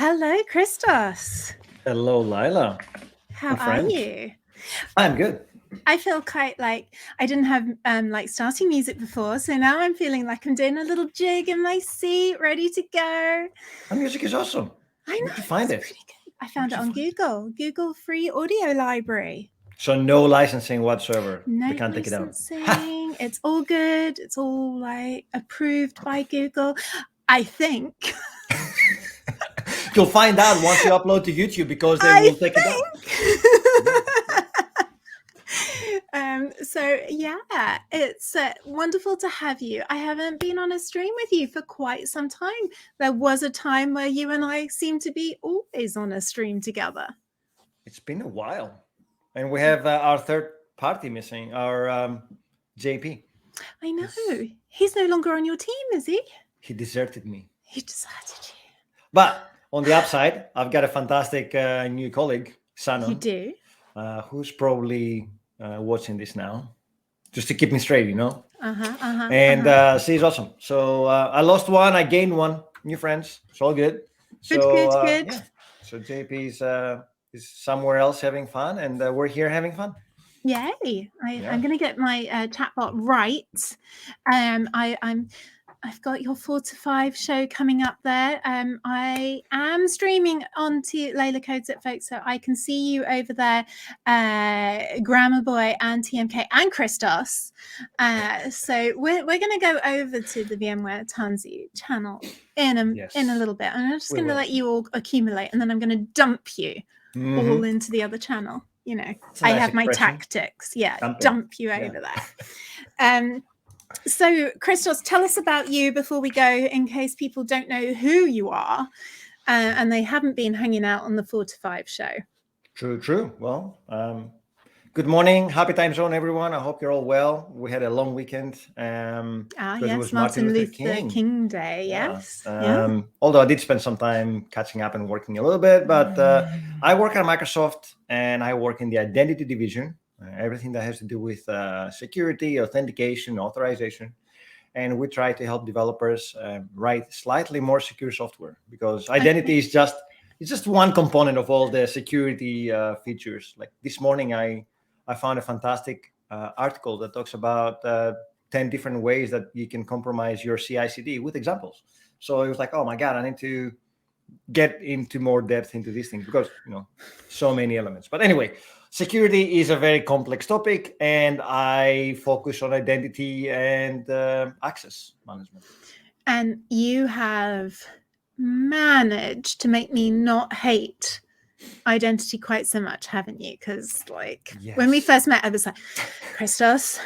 Hello, Christos. Hello, Lila. How My are friend. you? I'm good. I feel quite like I didn't have like starting music before, so now I'm feeling like I'm doing a little jig in my seat, ready to go. The music is awesome. I know, Where'd you find it's it? pretty good. I found it on Google free audio library. So no licensing whatsoever. No We can't take it down. licensing. It's all good. It's all like approved by Google. I think. You'll find out once you upload to YouTube because they will take it down. So yeah, it's wonderful to have you. I haven't been on a stream with you for quite some time. There was a time where you and I seemed to be always on a stream together. It's been a while. And we have our third party missing, our JP. I know. He's no longer on your team, is he? He deserted me. He deserted you. But on the upside, I've got a fantastic new colleague, Shannon. You do? Who's probably watching this now, just to keep me straight, And she's awesome. So I lost one, I gained one. New friends, it's all good. Good. Yeah. So JP is somewhere else having fun, and we're here having fun. Yay! I'm going to get my chatbot right. I've got your 4 to 5 show coming up there. I am streaming onto Layla Codes It, folks, so I can see you over there, Grammar Boy and TMK and Christos. So we're going to go over to the VMware Tanzu channel in a little bit. I'm just going to let you all accumulate, and then I'm going to dump you all into the other channel. I have my tactics. Yeah, dump you over there. So, Christos, tell us about you before we go, in case people don't know who you are and they haven't been hanging out on the 4 to 5 show. True. Well, good morning. Happy time zone, everyone. I hope you're all well. We had a long weekend. Yes, it was Martin Luther King Day. Yes. Although I did spend some time catching up and working a little bit, but I work at Microsoft and I work in the identity division. Everything that has to do with security, authentication, authorization. And we try to help developers write slightly more secure software, because identity is just one component of all the security features. Like this morning, I found a fantastic article that talks about 10 different ways that you can compromise your CI/CD with examples. So it was like, oh my God, I need to get into more depth into these things because, so many elements. But anyway, security is a very complex topic, and I focus on identity and access management. And you have managed to make me not hate identity quite so much, haven't you? Because when we first met, I was like, Christos,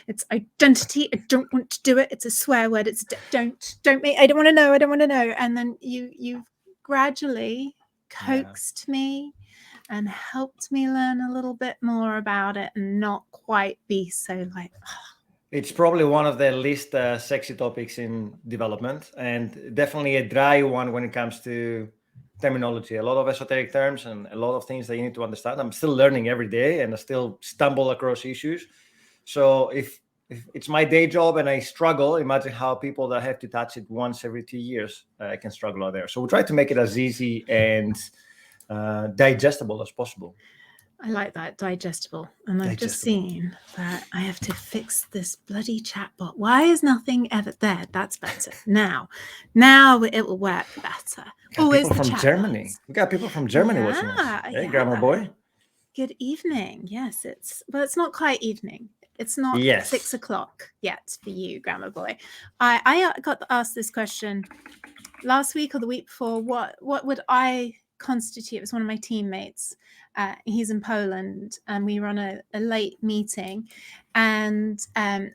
it's identity. I don't want to do it. It's a swear word. It's don't make. I don't want to know. And then you gradually coaxed me and helped me learn a little bit more about it and not quite be so like. It's probably one of the least sexy topics in development, and definitely a dry one when it comes to terminology. A lot of esoteric terms and a lot of things that you need to understand. I'm still learning every day, and I still stumble across issues. So if it's my day job and I struggle, imagine how people that have to touch it once every 2 years can struggle out there. So we try to make it as easy and digestible as possible. I like that, digestible. And I've just seen that I have to fix this bloody chatbot. Why is nothing ever there? That's better. Now it will work better. Always people from Germany. We got people from Germany watching us. Hey, Grammar Boy. Good evening. Yes, it's not quite evening. It's not 6 o'clock yet for you, Grammar Boy. I got asked this question last week or the week before. What would I constitute? It was one of my teammates. He's in Poland, and we were on a late meeting, and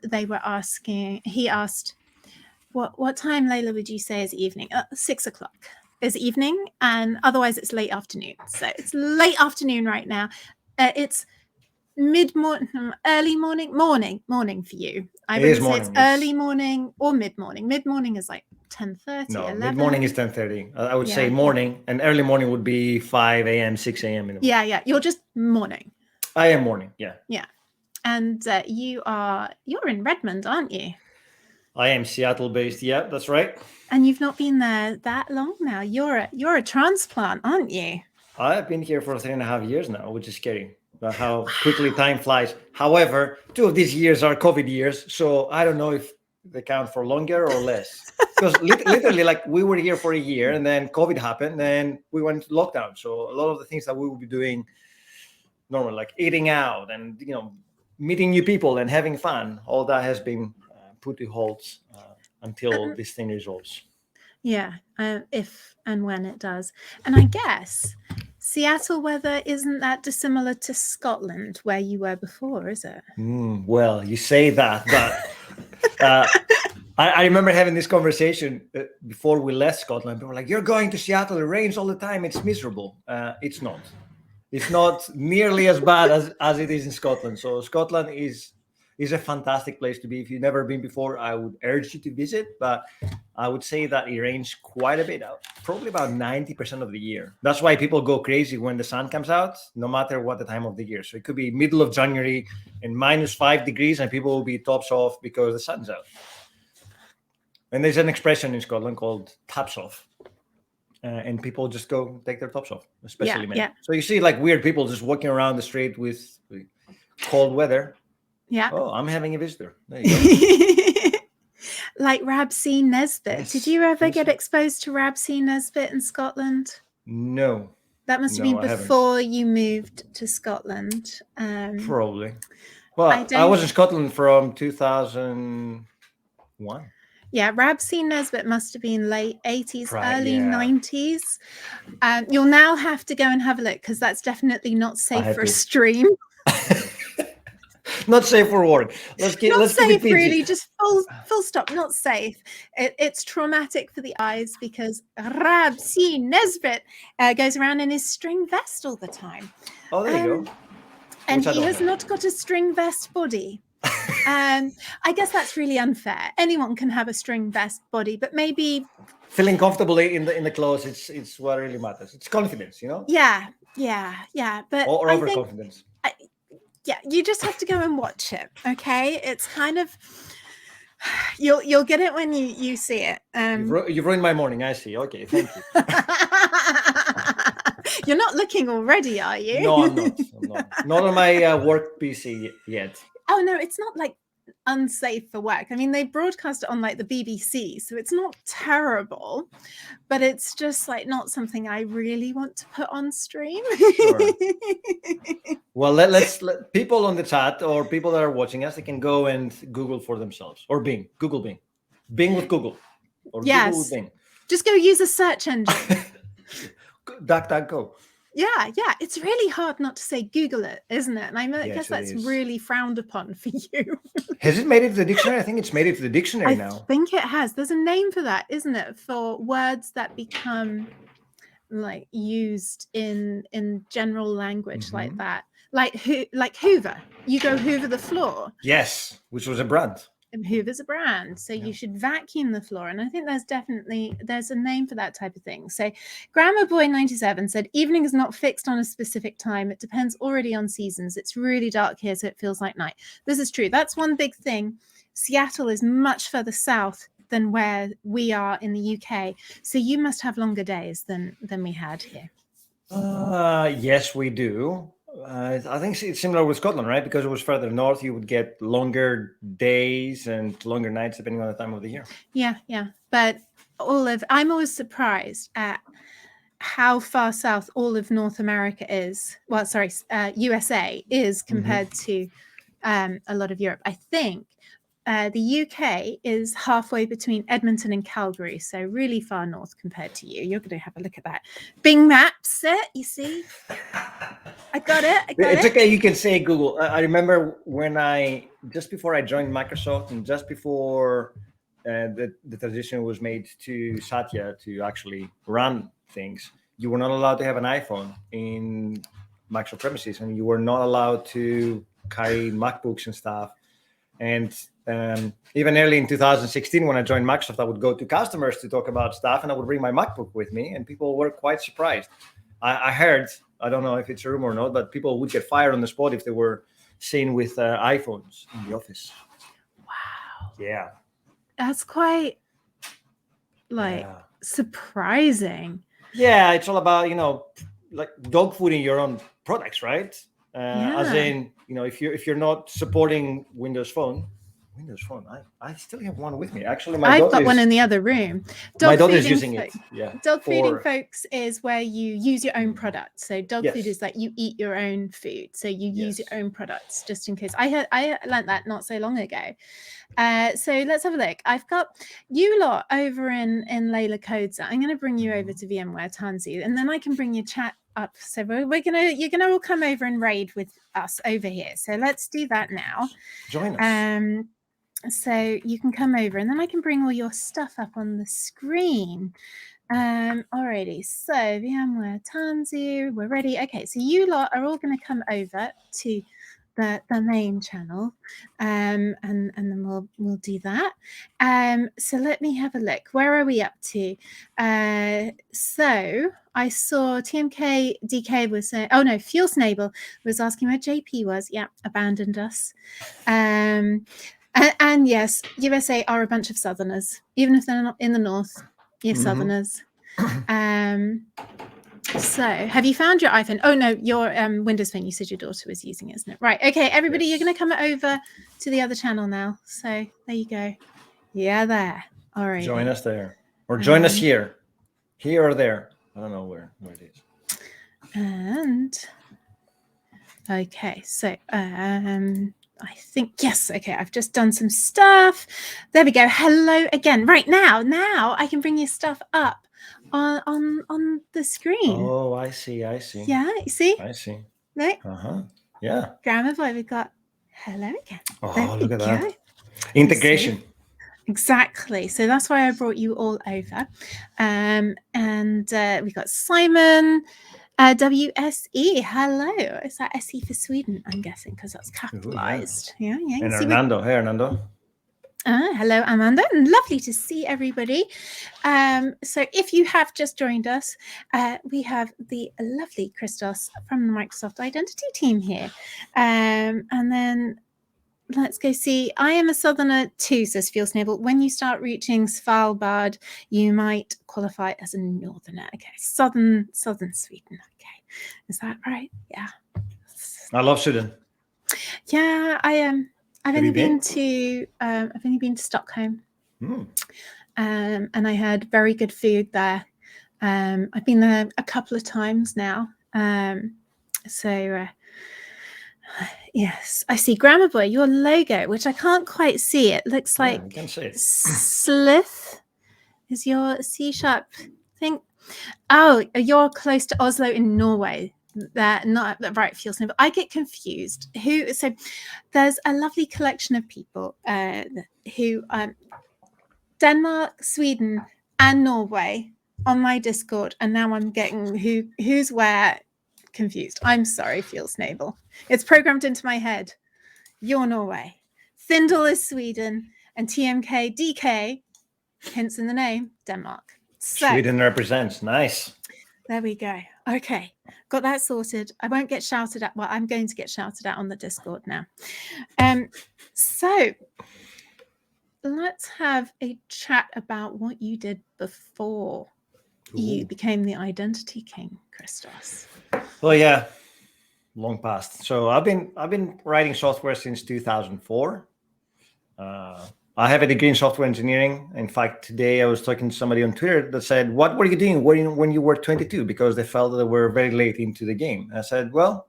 they were asking. He asked, "What time, Layla, would you say is evening?" 6 o'clock is evening, and otherwise it's late afternoon. So it's late afternoon right now. It's mid-morning, early morning for you. I would say it's early morning or mid-morning. Mid-morning is like 10:30. No, mid-morning is 10:30. I would say morning, and early morning would be 5 a.m., 6 a.m. Yeah. You're just morning. I am morning. Yeah. And you're in Redmond, aren't you? I am Seattle-based. Yeah, that's right. And you've not been there that long now. You're a transplant, aren't you? I've been here for 3.5 years now, which is scary. How quickly time flies. However, 2 of these years are COVID years, so I don't know if they count for longer or less. Because literally, like, we were here for a year, and then COVID happened, and we went to lockdown. So a lot of the things that we will be doing normally, like eating out and meeting new people and having fun, all that has been put to halt until this thing resolves. Yeah, if and when it does. And I guess Seattle weather isn't that dissimilar to Scotland, where you were before, is it? Well, you say that, but I remember having this conversation before we left Scotland. People were like, "You're going to Seattle, it rains all the time, it's miserable." It's not. It's not nearly as bad as it is in Scotland. So Scotland is a fantastic place to be. If you've never been before, I would urge you to visit. But I would say that it rains quite a bit, probably about 90% of the year. That's why people go crazy when the sun comes out, no matter what the time of the year. So it could be middle of January and -5 degrees, and people will be tops off because the sun's out. And there's an expression in Scotland called taps off. And people just go take their tops off, especially men. Yeah. So you see like weird people just walking around the street with cold weather. Yeah. Oh, I'm having a visitor. There you go. Like Rabsy Nesbitt. Yes. Did you ever get exposed to Rabsy Nesbitt in Scotland? No. That must have been before you moved to Scotland. Probably. Well, I was in Scotland from 2001. Yeah, Rabsy Nesbitt must have been late 80s, early 90s. You'll now have to go and have a look because that's definitely not safe for a stream. Not safe for work. Let's keep it PG. Really, just full stop. Not safe. It's traumatic for the eyes because Rabsy Nesbitt goes around in his string vest all the time. Oh, there you go. And he has not got a string vest body. I guess that's really unfair. Anyone can have a string vest body, but maybe feeling comfortably in the clothes, it's what really matters. It's confidence, Yeah. But or overconfidence. Yeah, you just have to go and watch it. Okay, it's kind of you'll get it when you see it. You've ruined my morning. I see. Okay, thank you. You're not looking already, are you? No, I'm not. Not on my work PC yet. Oh no, it's not like unsafe for work. I mean, they broadcast it on like the BBC, so it's not terrible, but it's just like not something I really want to put on stream. Sure. Well, let people on the chat or people that are watching us, they can go and Google for themselves, or Bing. Google Bing. Bing with Google. Or yes. Google with Bing. Just go use a search engine. DuckDuckGo. Yeah. It's really hard not to say Google it, isn't it? And I guess that's really frowned upon for you. Has it made it to the dictionary? I think it's made it to the dictionary now. I think it has. There's a name for that, isn't it? For words that become like used in general language like that. Like Hoover. You go Hoover the floor. Yes, which was a brand. And Hoover's a brand, so you should vacuum the floor. And I think there's a name for that type of thing. So Grammar Boy 97 said, evening is not fixed on a specific time. It depends already on seasons. It's really dark here, so it feels like night. This is true. That's one big thing. Seattle is much further south than where we are in the UK. So you must have longer days than we had here. Yes, we do. I think it's similar with Scotland, right? Because it was further north, you would get longer days and longer nights depending on the time of the year. Yeah. But I'm always surprised at how far south all of North America is. Well, sorry, USA is compared to a lot of Europe. I think the UK is halfway between Edmonton and Calgary, so really far north compared to you. You're going to have a look at that. Bing Maps it, you see? I got it. It's okay, you can say Google. I remember when just before I joined Microsoft and just before the transition was made to Satya to actually run things, you were not allowed to have an iPhone in Microsoft premises, and you were not allowed to carry MacBooks and stuff. And even early in 2016, when I joined Microsoft, I would go to customers to talk about stuff, and I would bring my MacBook with me, and people were quite surprised. I heard, I don't know if it's a rumor or not, but people would get fired on the spot if they were seen with iPhones in the office. Wow. Yeah. That's quite surprising. Yeah, it's all about, like dog fooding your own products, right? As in, if you're not supporting Windows Phone, I still have one with me. Actually, I've got one in the other room. My daughter's using it. Yeah. Dog feeding, folks, is where you use your own products. So dog food is like you eat your own food. So you use your own products, just in case. I learned that not so long ago. So let's have a look. I've got you lot over in Layla Codes. I'm going to bring you over to VMware Tanzu, and then I can bring your chat up. So you're gonna all come over and raid with us over here. So let's do that now. Join us. So you can come over, and then I can bring all your stuff up on the screen. Alrighty, so VMware Tanzu, we're ready. Okay, so you lot are all going to come over to the main channel, and then we'll do that. So let me have a look. Where are we up to? So I saw TMK DK was saying, oh no, Fuel Snable was asking where JP was. Yeah, abandoned us. And yes, USA are a bunch of Southerners, even if they're not in the North. You're Southerners. So have you found your iPhone? Oh no, your Windows Phone. You said your daughter was using it, isn't it? Right. Okay, everybody, you're going to come over to the other channel now. So there you go. Yeah, there. All right. Join us there, or join us here or there. I don't know where it is. And okay, so I think, yes, okay, I've just done some stuff. There we go. Hello again. Right now I can bring your stuff up on the screen. Oh, I see. Yeah, you see? I see. Right? Yeah. Grammar Boy, we've got hello again. Oh, look at that. Integration. Exactly. So that's why I brought you all over. And we got Simon. WSE, hello. Is that SE for Sweden? I'm guessing because that's capitalized. Yeah. And Hernando. Hey, Hernando. Hello, Amanda. Lovely to see everybody. So if you have just joined us, we have the lovely Christos from the Microsoft Identity team here. And then let's go see. I am a Southerner too, says Fuel Snable. When you start reaching Svalbard, you might qualify as a Northerner. Okay, Southern Sweden. Okay, is that right? Yeah. I love Sweden. Yeah, I am. I've only been to Stockholm, and I had very good food there. I've been there a couple of times now. Yes, I see. Grammar Boy, your logo, which I can't quite see. It looks like you can see it. Slith is your C# thing. Oh, you're close to Oslo in Norway. That not right, Fuel Snable. I get confused. So there's a lovely collection of people who Denmark, Sweden, and Norway on my Discord, and now I'm getting who's where confused. I'm sorry, Fuel Snable. It's programmed into my head. You're Norway. Thindel is Sweden, and TMK DK, hence in the name, Denmark. So, Sweden represents. Nice. There we go. Okay, got that sorted. I won't get shouted at. Well, I'm going to get shouted at on the Discord now. So let's have a chat about what you did before you became the Identity King, Christos. Well, yeah, long past. So I've been writing software since 2004. I have a degree in software engineering. In fact, today I was talking to somebody on Twitter that said, "What were you doing when you were 22?" Because they felt that they were very late into the game. I said, "Well,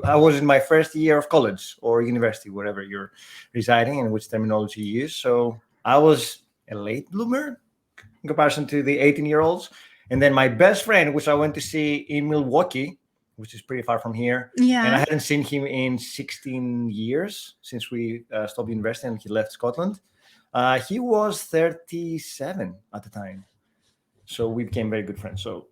I was in my first year of college or university, wherever you're residing and which terminology you use. So I was a late bloomer in comparison to the 18-year-olds. And then my best friend, which I went to see in Milwaukee, which is pretty far from here. Yeah. And I hadn't seen him in 16 years since we stopped university and he left Scotland. He was 37 at the time. So we became very good friends. So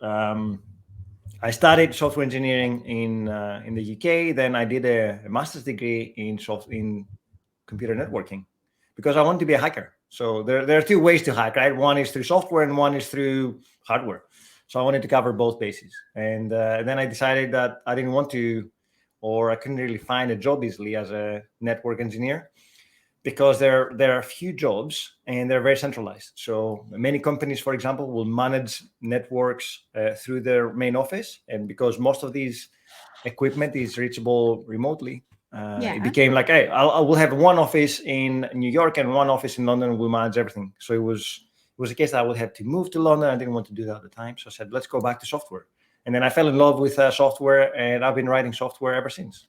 I studied software engineering in the UK. Then I did a master's degree in computer networking because I wanted to be a hacker. So there are two ways to hack, right? One is through software and one is through hardware. So I wanted to cover both bases. And then I decided that I didn't want to, or I couldn't really find a job easily as a network engineer because there are few jobs and they're very centralized. So many companies, for example, will manage networks through their main office, and because most of these equipment is reachable remotely, it became like, hey, I will have one office in New York and one office in London, and we'll manage everything. So it was a case that I would have to move to London. I didn't want to do that at the time, so I said, let's go back to software. And then I fell in love with software, and I've been writing software ever since.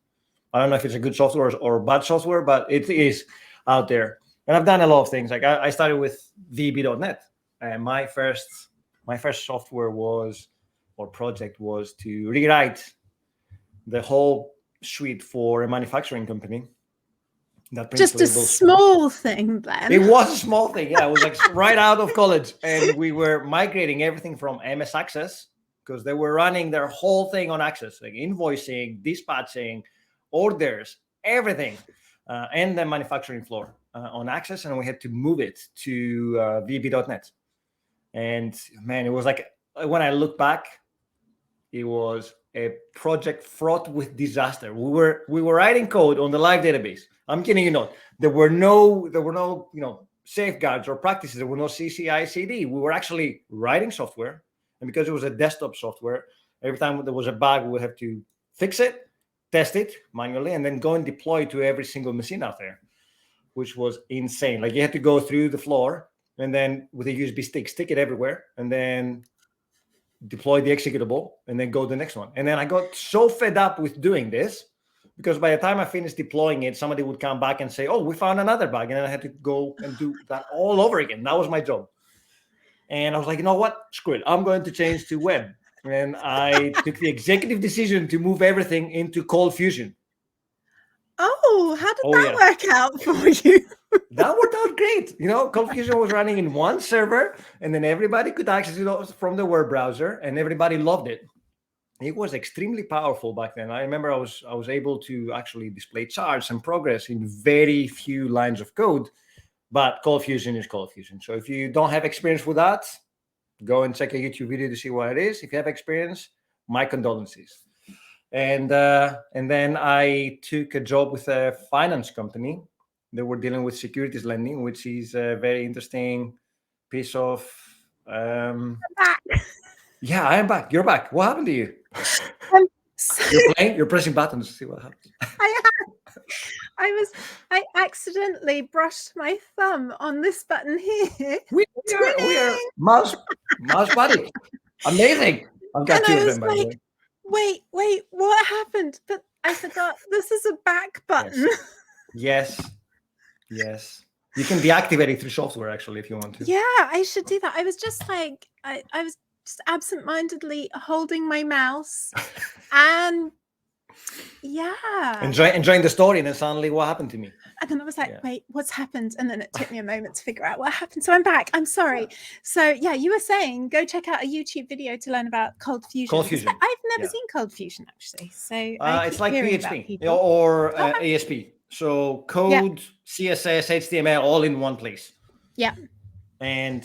I don't know if it's a good software or bad software, but it is out there. And I've done a lot of things. Like I started with VB.NET, and my first software project was to rewrite the whole suite for a manufacturing company. That just a small thing, then. It was a small thing. Yeah, it was like right out of college, and we were migrating everything from MS Access, because they were running their whole thing on Access, like invoicing, dispatching, orders, everything, and the manufacturing floor on Access, and we had to move it to VB.NET. And man, it was like, when I look back, it was a project fraught with disaster. We were writing code on the live database. I'm kidding you not. There were no safeguards or practices. There were no CI/CD. We were actually writing software, and because it was a desktop software, every time there was a bug, we would have to fix it, test it manually, and then go and deploy to every single machine out there, which was insane. Like, you had to go through the floor and then with a USB stick it everywhere, and then deploy the executable, and then go to the next one. And then I got so fed up with doing this, because by the time I finished deploying it, somebody would come back and say, oh, we found another bug. And then I had to go and do that all over again. That was my job. And I was like, you know what? Screw it. I'm going to change to web. And I took the executive decision to move everything into Cold Fusion. Oh, how did that work out for you? That worked out great. Cold Fusion was running in one server, and then everybody could access it from the web browser, and everybody loved it. It was extremely powerful back then. I remember I was able to actually display charts and progress in very few lines of code, but Cold Fusion is Cold Fusion. So if you don't have experience with that, go and check a YouTube video to see what it is. If you have experience, my condolences. And then I took a job with a finance company. They were dealing with securities lending, which is a very interesting piece of. I'm back. Yeah, I am back. You're back. What happened to you? You're pressing buttons to see what happens. I accidentally brushed my thumb on this button here. We are mouse buddy. Amazing. I've got two of them, by the way. Wait, what happened? But I forgot this is a back button. Yes. You can deactivate it through software, actually, if you want to. Yeah, I should do that. I was just like, I was just absentmindedly holding my mouse, and enjoying the story, and then suddenly, what happened to me? And then I was like, wait, what's happened? And then it took me a moment to figure out what happened. So I'm back. I'm sorry. So you were saying, go check out a YouTube video to learn about Cold Fusion. I've never seen Cold Fusion, actually. So it's like PHP or ASP. So code, CSS, HTML, all in one place. Yeah. And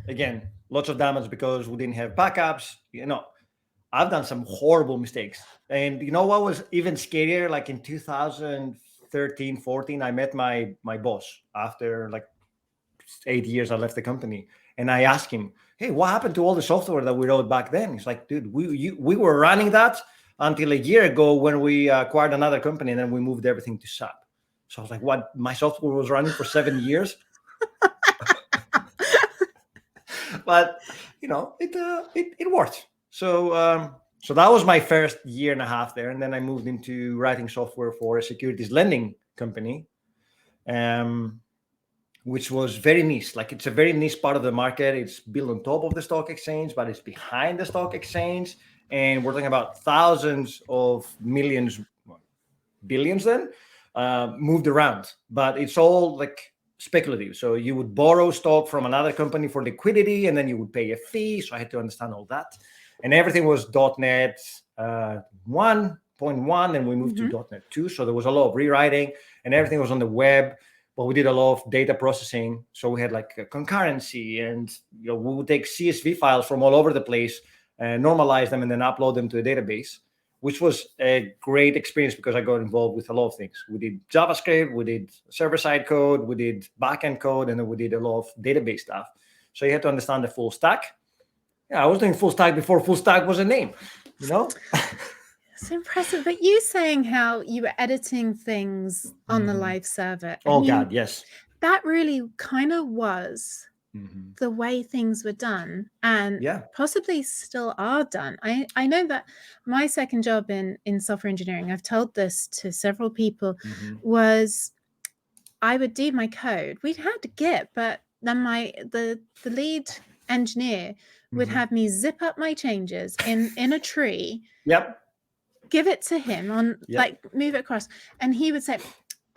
again, lots of damage because we didn't have backups. I've done some horrible mistakes. And you know what was even scarier? Like in 2013, 14, I met my boss after like 8 years I left the company. And I asked him, hey, what happened to all the software that we wrote back then? He's like, dude, we were running that until a year ago when we acquired another company, and then we moved everything to SAP. So I was like, what? My software was running for 7 years? But, it worked. So that was my first year and a half there. And then I moved into writing software for a securities lending company, which was very niche. Like, it's a very niche part of the market. It's built on top of the stock exchange, but it's behind the stock exchange. And we're talking about thousands of millions, billions then, moved around. But it's all like speculative. So you would borrow stock from another company for liquidity, and then you would pay a fee. So I had to understand all that. And everything was .NET 1.1, and we moved to .NET 2. So there was a lot of rewriting, and everything was on the web. But we did a lot of data processing. So we had like a concurrency, and we would take CSV files from all over the place, normalize them, and then upload them to a database. which was a great experience because I got involved with a lot of things. We did JavaScript, we did server-side code, we did backend code, and then we did a lot of database stuff. So you had to understand the full stack. Yeah, I was doing full stack before full stack was a name, you know? It's impressive. But you saying how you were editing things on the live server. Oh, God, yes. That really kind of was the way things were done, and possibly still are done. I know that my second job in software engineering, I've told this to several people, was I would do my code. We'd had Git, but then the lead engineer would have me zip up my changes in a tree. Give it to him on like move it across, and he would say,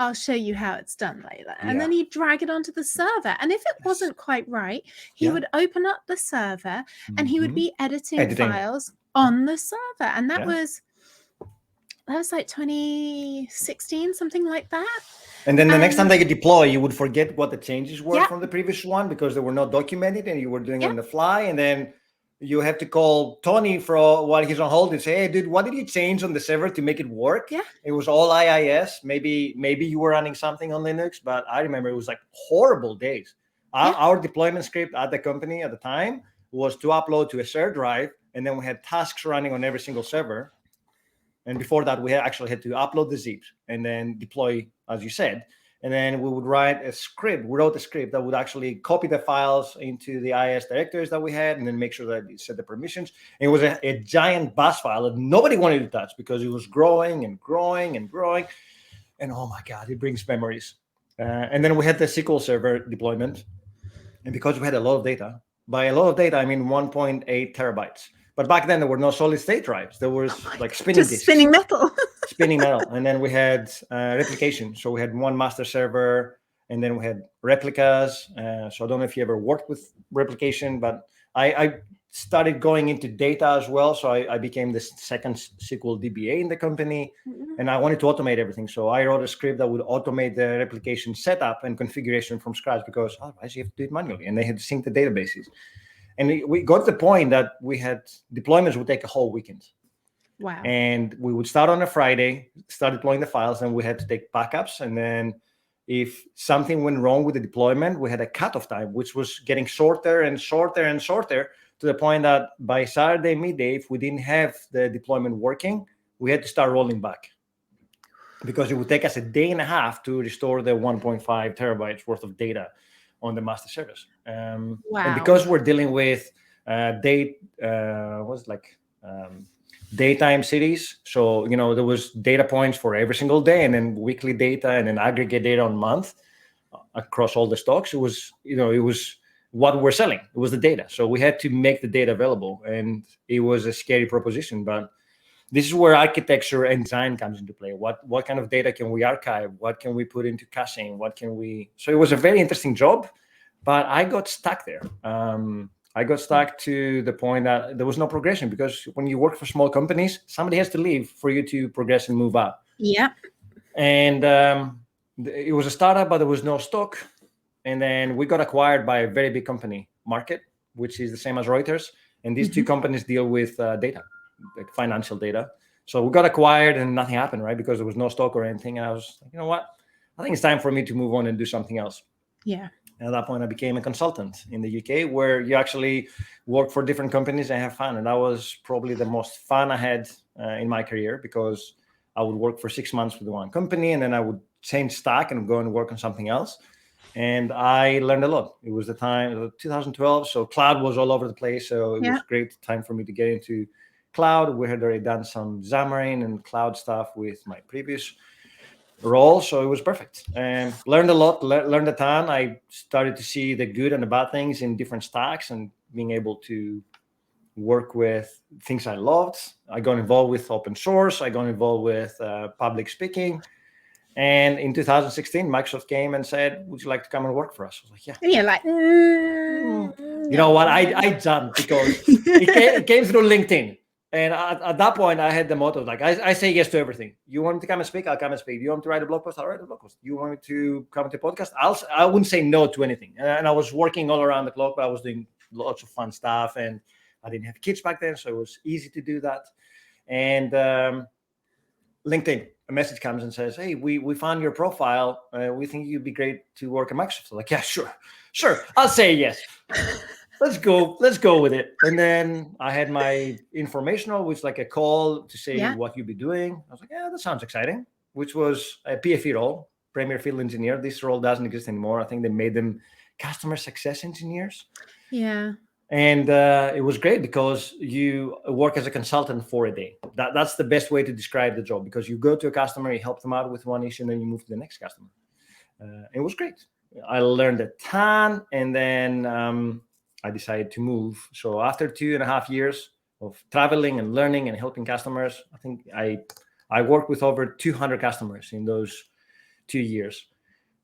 I'll show you how it's done like that. And then he'd drag it onto the server. And if it wasn't quite right, he would open up the server and he would be editing files on the server. And that was like 2016, something like that. And then the next time they could deploy, you would forget what the changes were from the previous one because they were not documented and you were doing it on the fly. And then you have to call Tony while he's on hold and say, hey, dude, what did you change on the server to make it work? It was all IIS. Maybe you were running something on Linux, but I remember it was like horrible days. Our deployment script at the company at the time was to upload to a shared drive, and then we had tasks running on every single server. And before that, we actually had to upload the zips and then deploy, as you said. And then we would write a script. We wrote a script that would actually copy the files into the IIS directories that we had and then make sure that it set the permissions. And it was a giant bash file that nobody wanted to touch because it was growing and growing and growing. And oh my God, it brings memories. And then we had the Sql Server deployment. And because we had a lot of data, by a lot of data, I mean 1.8 terabytes. But back then, there were no solid state drives. There was like spinning disks. Spinning metal. Spinning metal. And then we had replication. So we had one master server, and then we had replicas. So I don't know if you ever worked with replication, but I started going into data as well. So I became the second SQL DBA in the company, and I wanted to automate everything. So I wrote a script that would automate the replication setup and configuration from scratch because otherwise you have to do it manually, and they had to sync the databases. And we got to the point that we had deployments would take a whole weekend. Wow. And we would start on a Friday, start deploying the files, and we had to take backups. And then if something went wrong with the deployment, we had a cutoff time, which was getting shorter and shorter and shorter to the point that by Saturday midday, if we didn't have the deployment working, we had to start rolling back because it would take us a day and a half to restore the 1.5 terabytes worth of data on the master service. And because we're dealing with daytime cities, so there was data points for every single day, and then weekly data, and then aggregate data on month across all the stocks. It was what we're selling. It was the data, so we had to make the data available, and it was a scary proposition. But this is where architecture and design comes into play. What kind of data can we archive? What can we put into caching? So it was a very interesting job, but I got stuck there. I got stuck to the point that there was no progression because when you work for small companies, somebody has to leave for you to progress and move up. Yeah. And it was a startup, but there was no stock. And then we got acquired by a very big company, Market, which is the same as Reuters. And these two companies deal with data, like financial data. So we got acquired and nothing happened, right? Because there was no stock or anything. And I was like, you know what? I think it's time for me to move on and do something else. Yeah. And at that point, I became a consultant in the UK, where you actually work for different companies and have fun. And that was probably the most fun I had in my career because I would work for 6 months with one company, and then I would change stack and go and work on something else. And I learned a lot. It was the time, 2012, so cloud was all over the place. So it was a great time for me to get into cloud. We had already done some Xamarin and cloud stuff with my previous role, so it was perfect. And learned a lot, learned a ton. I started to see the good and the bad things in different stacks and being able to work with things I loved. I got involved with open source. I got involved with public speaking. And in 2016, Microsoft came and said, would you like to come and work for us? I was like, yeah. And you're like, you know what? I jumped because it came through LinkedIn. And at that point, I had the motto, like, I say yes to everything. You want me to come and speak? I'll come and speak. You want me to write a blog post? I'll write a blog post. You want me to come to a podcast? I wouldn't say no to anything. And I was working all around the clock, but I was doing lots of fun stuff. And I didn't have kids back then, so it was easy to do that. And LinkedIn, a message comes and says, hey, we found your profile. We think you'd be great to work at Microsoft. I'm like, yeah, sure, I'll say yes. Let's go with it. And then I had my informational, which like a call to say what you'd be doing. I was like, yeah, that sounds exciting, which was a PFE role, Premier Field Engineer. This role doesn't exist anymore. I think they made them customer success engineers. Yeah. And it was great because you work as a consultant for a day. That's the best way to describe the job, because you go to a customer, you help them out with one issue, and then you move to the next customer. It was great. I learned a ton, and then I decided to move. So after 2.5 years of traveling and learning and helping customers, I think I worked with over 200 customers in those 2 years.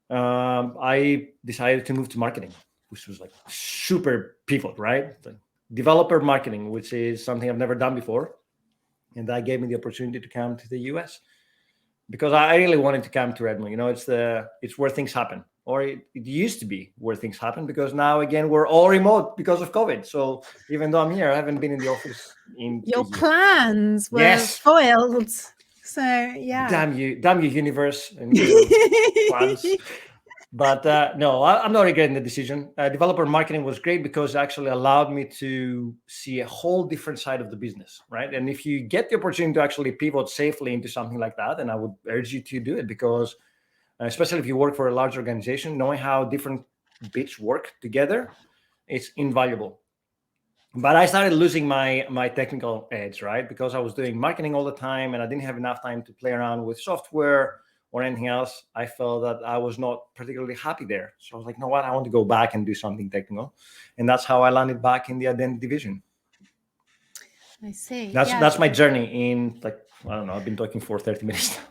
I decided to move to marketing, which was like super pivot, right? Like developer marketing, which is something I've never done before. And that gave me the opportunity to come to the US, because I really wanted to come to Redmond. You know, it's where things happen, or it used to be where things happen, because now again we're all remote because of COVID. So even though I'm here, I haven't been in the office in your plans were foiled. So yeah, damn you universe and plans. But no, I'm not regretting the decision. Developer marketing was great because it actually allowed me to see a whole different side of the business, right? And if you get the opportunity to actually pivot safely into something like that, then I would urge you to do it, because especially if you work for a large organization, knowing how different bits work together, it's invaluable. But I started losing my technical edge, right? Because I was doing marketing all the time and I didn't have enough time to play around with software or anything else. I felt that I was not particularly happy there. So I was like, you know what? I want to go back and do something technical. And that's how I landed back in the identity division. I see. That's my journey in, like, I don't know, I've been talking for 30 minutes now.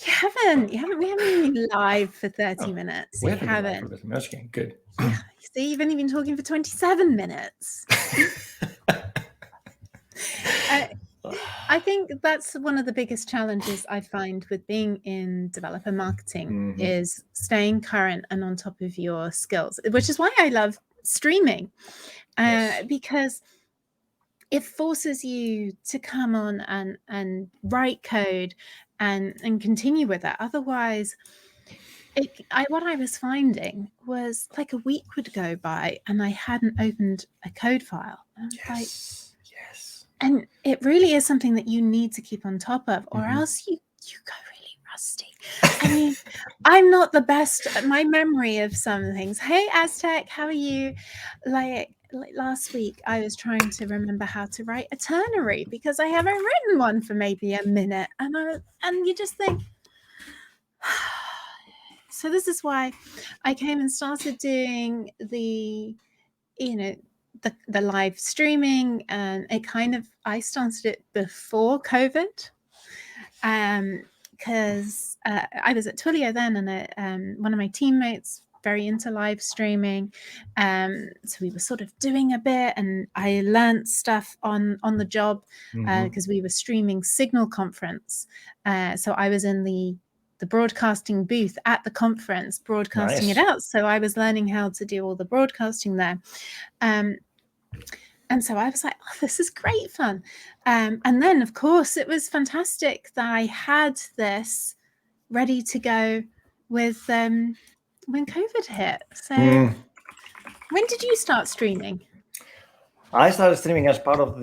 You haven't. We haven't been live for 30 minutes. We haven't been live for 30 minutes. Okay, good. Yeah. See, you've only been talking for 27 minutes. I think that's one of the biggest challenges I find with being in developer marketing is staying current and on top of your skills, which is why I love streaming, because it forces you to come on and write code and continue with it. Otherwise, what I was finding was like a week would go by and I hadn't opened a code file. Yes. And it really is something that you need to keep on top of, or else you go really rusty. I mean, I'm not the best at my memory of some things. Hey, Aztec, how are you? Like last week, I was trying to remember how to write a ternary because I haven't written one for maybe a minute. And you just think... So this is why I came and started doing the live streaming, and I started it before COVID, because I was at Twilio then, and one of my teammates very into live streaming, so we were sort of doing a bit, and I learned stuff on the job because we were streaming Signal conference, so I was in the broadcasting booth at the conference, broadcasting it out. So I was learning how to do all the broadcasting there. And so I was like, oh, this is great fun. And then, of course, it was fantastic that I had this ready to go with when COVID hit. So when did you start streaming? I started streaming as part of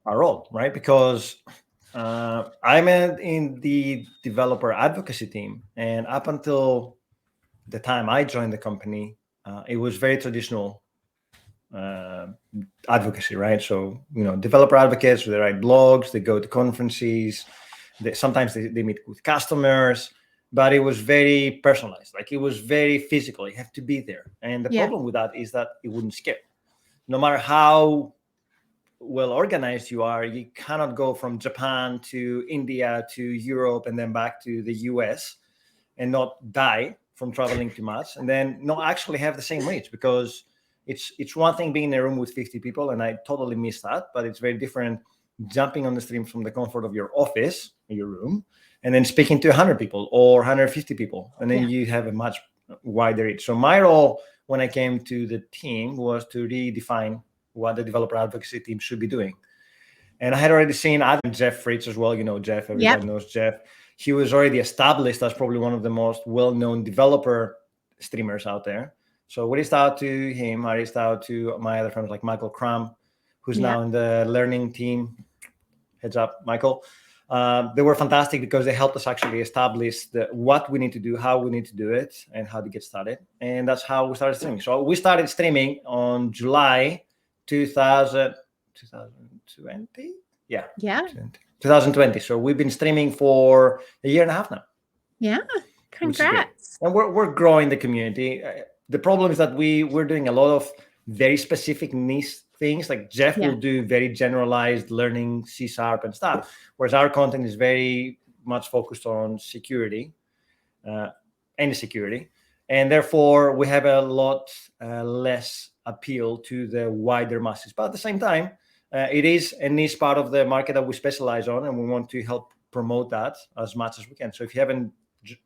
our role, right? Because I'm in the developer advocacy team, and up until the time I joined the company, it was very traditional advocacy, right? So, developer advocates, they write blogs, they go to conferences, sometimes they meet with customers, but it was very personalized. Like, it was very physical. You have to be there. And the problem with that is that it wouldn't scale. No matter how well organized you are, you cannot go from Japan to India to Europe and then back to the US and not die from traveling too much, and then not actually have the same reach, because it's one thing being in a room with 50 people, and I totally miss that, but it's very different jumping on the stream from the comfort of your office, your room, and then speaking to 100 people or 150 people, and then you have a much wider reach. So my role when I came to the team was to redefine what the developer advocacy team should be doing. And I had already seen Jeff Fritz as well. You know Jeff, everybody knows Jeff. He was already established as probably one of the most well-known developer streamers out there. So we reached out to him. I reached out to my other friends like Michael Crum, who's now in the learning team. Heads up, Michael. They were fantastic because they helped us actually establish what we need to do, how we need to do it, and how to get started. And that's how we started streaming. So we started streaming on July 2020. Yeah. 2020. So we've been streaming for a year and a half now. Yeah. Congrats. And we're growing the community. The problem is that we're doing a lot of very specific niche things. Like Jeff will do very generalized learning, C# and stuff, whereas our content is very much focused on security, any security. And therefore, we have a lot less appeal to the wider masses. But at the same time, it is a niche part of the market that we specialize on, and we want to help promote that as much as we can. So if you haven't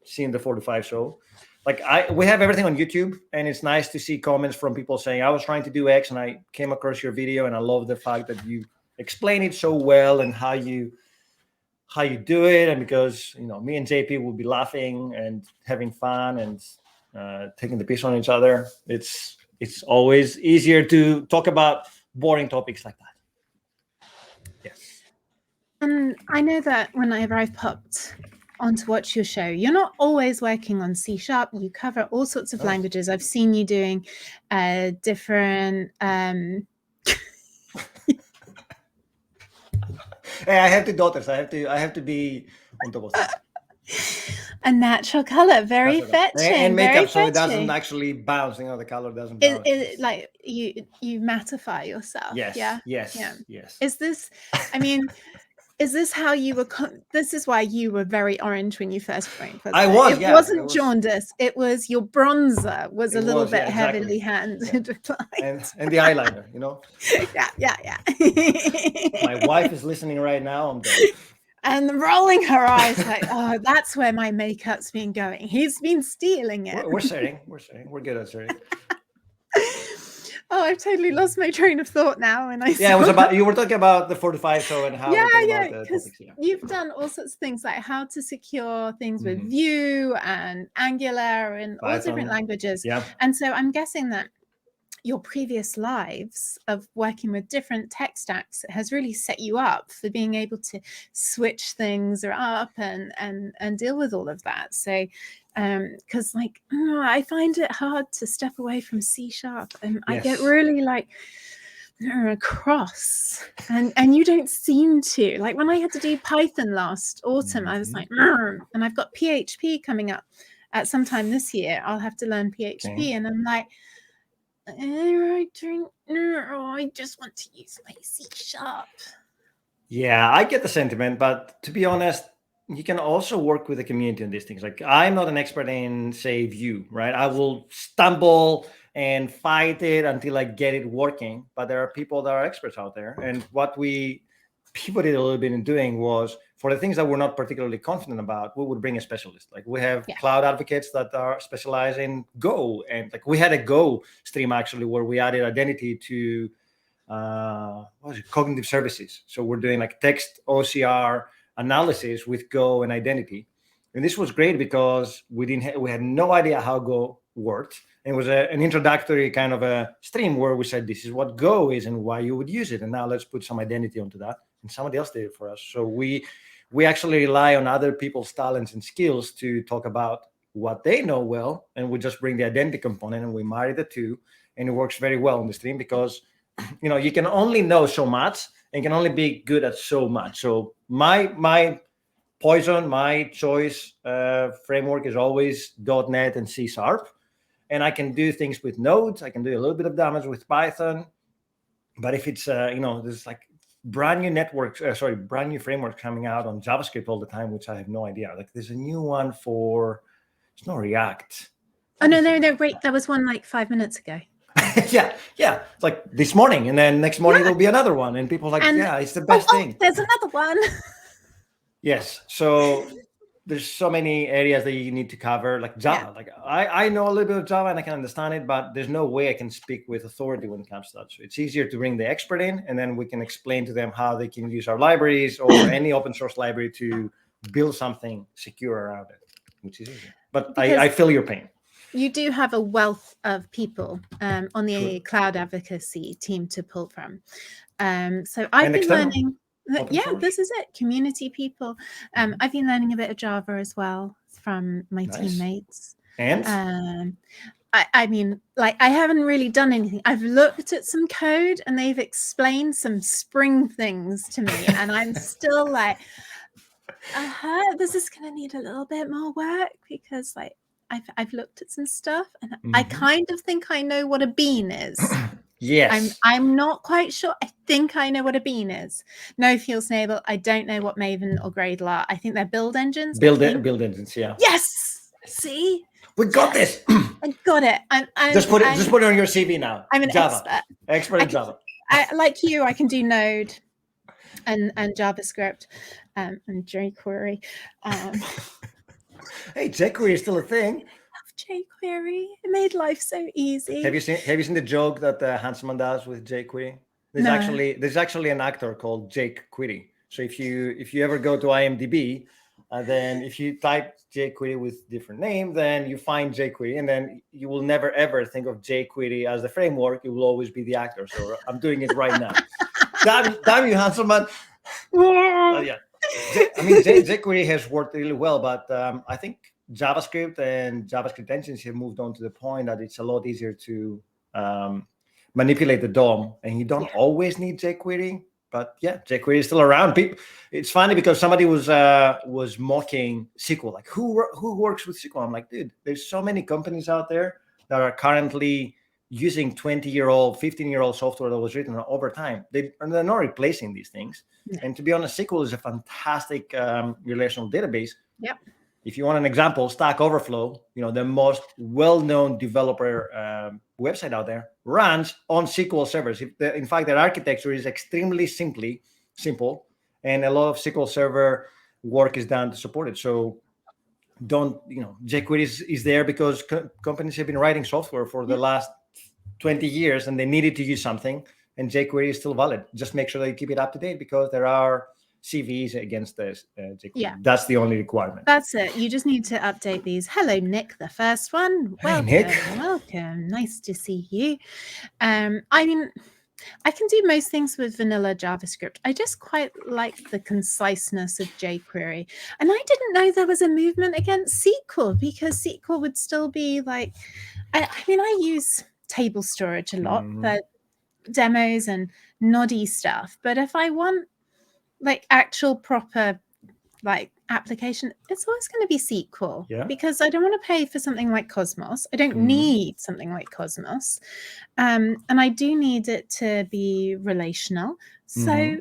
seen the 4 to 5 show, we have everything on YouTube, and it's nice to see comments from people saying, I was trying to do X and I came across your video, and I love the fact that you explain it so well and how you do it. And because, me and JP will be laughing and having fun and taking the piss on each other, it's always easier to talk about boring topics like that. Yes. And I know that whenever I've popped on to watch your show, you're not always working on C#. You cover all sorts of languages. I've seen you doing different Hey, I have 2 daughters. I have to be on top of that. A natural color, very fetching. And makeup, so fetching. It doesn't actually bounce. The color doesn't bounce. It like you mattify yourself. Yes. Yeah. Yes. Yeah. Yes. Is this? I mean, is this how you were? This is why you were very orange when you first joined. I was. It wasn't jaundice. It was your bronzer was a little bit heavily handed. And the eyeliner, Yeah. My wife is listening right now. I'm done. And rolling her eyes like, oh, that's where my makeup's been going. He's been stealing it. We're sharing. We're good at sharing. Oh, I've totally lost my train of thought now. And it was about, you were talking about the 4 to 5 show and how. Because you've done all sorts of things like how to secure things with Vue and Angular and all different languages. Yeah. And so I'm guessing that your previous lives of working with different tech stacks has really set you up for being able to switch things up and deal with all of that. So because I find it hard to step away from C# and I get really cross and you don't seem to. Like when I had to do Python last autumn, I was like, and I've got PHP coming up at some time this year. I'll have to learn PHP and I'm like, I just want to use my C#. Yeah, I get the sentiment, but to be honest, you can also work with the community on these things. Like I'm not an expert in, say, Vue, right? I will stumble and fight it until I get it working. But there are people that are experts out there. And what we pivoted a little bit in doing was for the things that we're not particularly confident about, we would bring a specialist. Like we have cloud advocates that are specialized in Go. And we had a Go stream actually where we added identity to cognitive services. So we're doing text OCR analysis with Go and identity. And this was great because we had no idea how Go worked. And it was an introductory kind of a stream where we said, this is what Go is and why you would use it. And now let's put some identity onto that. And somebody else did it for us. So we actually rely on other people's talents and skills to talk about what they know well. And we just bring the identity component and we marry the two. And it works very well on the stream because, you can only know so much and can only be good at so much. So my poison, my choice framework is always .NET and C#. And I can do things with nodes. I can do a little bit of damage with Python. But if it's, there's brand new frameworks coming out on JavaScript all the time, which I have no idea. There's a new one it's not React. Oh, no, wait, there was one 5 minutes ago. yeah. It's this morning, and then next morning there'll be another one, and people are it's the best thing. There's another one. Yes. So there's so many areas that you need to cover, like Java. Like I know a little bit of Java and I can understand it, but there's no way I can speak with authority when it comes to that. So it's easier to bring the expert in, and then we can explain to them how they can use our libraries or any open source library to build something secure around it, which is easy. But I feel your pain. You do have a wealth of people on the cloud advocacy team to pull from. So I've been learning. This is it. Community people. I've been learning a bit of Java as well from my teammates. And I mean, like, I haven't really done anything. I've looked at some code and they've explained some Spring things to me, and I'm still like, this is going to need a little bit more work, because like I've looked at some stuff and I kind of think I know what a bean is. Yes. I'm not quite sure. I think I know what a bean is. No fuel stable. I don't know what Maven or Gradle are. I think they're build engines. Build engines, yeah. Yes. See? We got this. I got it. Just put it on your CV now. I'm an Java. Expert in Java. Like you, I can do Node and JavaScript and jQuery. Hey, jQuery is still a thing. jQuery. It made life so easy. Have you seen the joke that Hanselman does with jQuery? There's actually an actor called Jake Query. So if you ever go to IMDb, then if you type jQuery with different name, then you find jQuery, and then you will never ever think of jQuery as the framework. It will always be the actor. So I'm doing it right now. damn you, Hanselman. Yeah. I mean, jQuery has worked really well, but I think JavaScript and JavaScript engines have moved on to the point that it's a lot easier to manipulate the DOM, and you don't always need jQuery. But yeah, jQuery is still around. It's funny because somebody was mocking SQL, like who works with SQL? I'm like, dude, there's so many companies out there that are currently using 20-year-old, 15-year-old software that was written over time. They're not replacing these things. Yeah. And to be honest, SQL is a fantastic relational database. Yep. If you want an example, Stack Overflow, the most well-known developer website out there, runs on SQL servers. In fact, their architecture is extremely simple, and a lot of SQL Server work is done to support it. So jQuery is there because companies have been writing software for the last 20 years, and they needed to use something, and jQuery is still valid. Just make sure that you keep it up to date, because there are CVs against this. Yeah, that's the only requirement. That's it. You just need to update these. Hello, Nick, the first one. Welcome, hey, Nick. Welcome. Nice to see you. I mean, I can do most things with vanilla JavaScript. I just quite like the conciseness of jQuery. And I didn't know there was a movement against SQL, because SQL would still be like, I use table storage a lot, but demos and noddy stuff. But if I want like actual proper like application, it's always going to be SQL, because I don't want to pay for something like Cosmos. I don't need something like Cosmos, and I do need it to be relational. So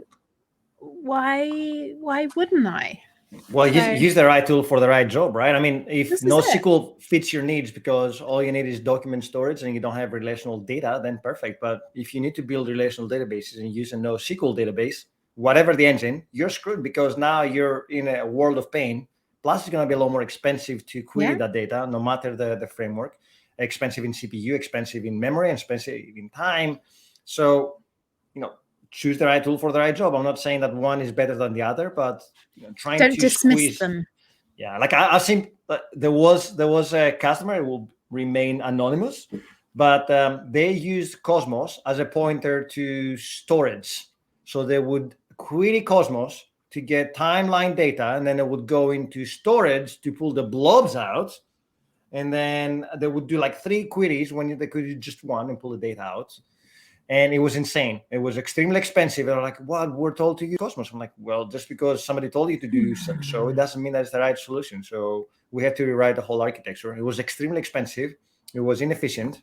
why wouldn't I? Well, use the right tool for the right job, right? I mean, if NoSQL fits your needs because all you need is document storage and you don't have relational data, then perfect. But if you need to build relational databases and use a NoSQL database, whatever the engine, you're screwed, because now you're in a world of pain. Plus, it's going to be a lot more expensive to query that data, no matter the framework. Expensive in CPU, expensive in memory, expensive in time. So, choose the right tool for the right job. I'm not saying that one is better than the other, but trying to dismiss them. Yeah, like I've seen, there was a customer who will remain anonymous, but they used Cosmos as a pointer to storage. So they would query Cosmos to get timeline data, and then it would go into storage to pull the blobs out. And then they would do like 3 queries when they could do just one and pull the data out. And it was insane. It was extremely expensive. They're like, "What? We're told to use Cosmos." I'm like, "Well, just because somebody told you to do so, it doesn't mean that's the right solution." So we had to rewrite the whole architecture. It was extremely expensive. It was inefficient.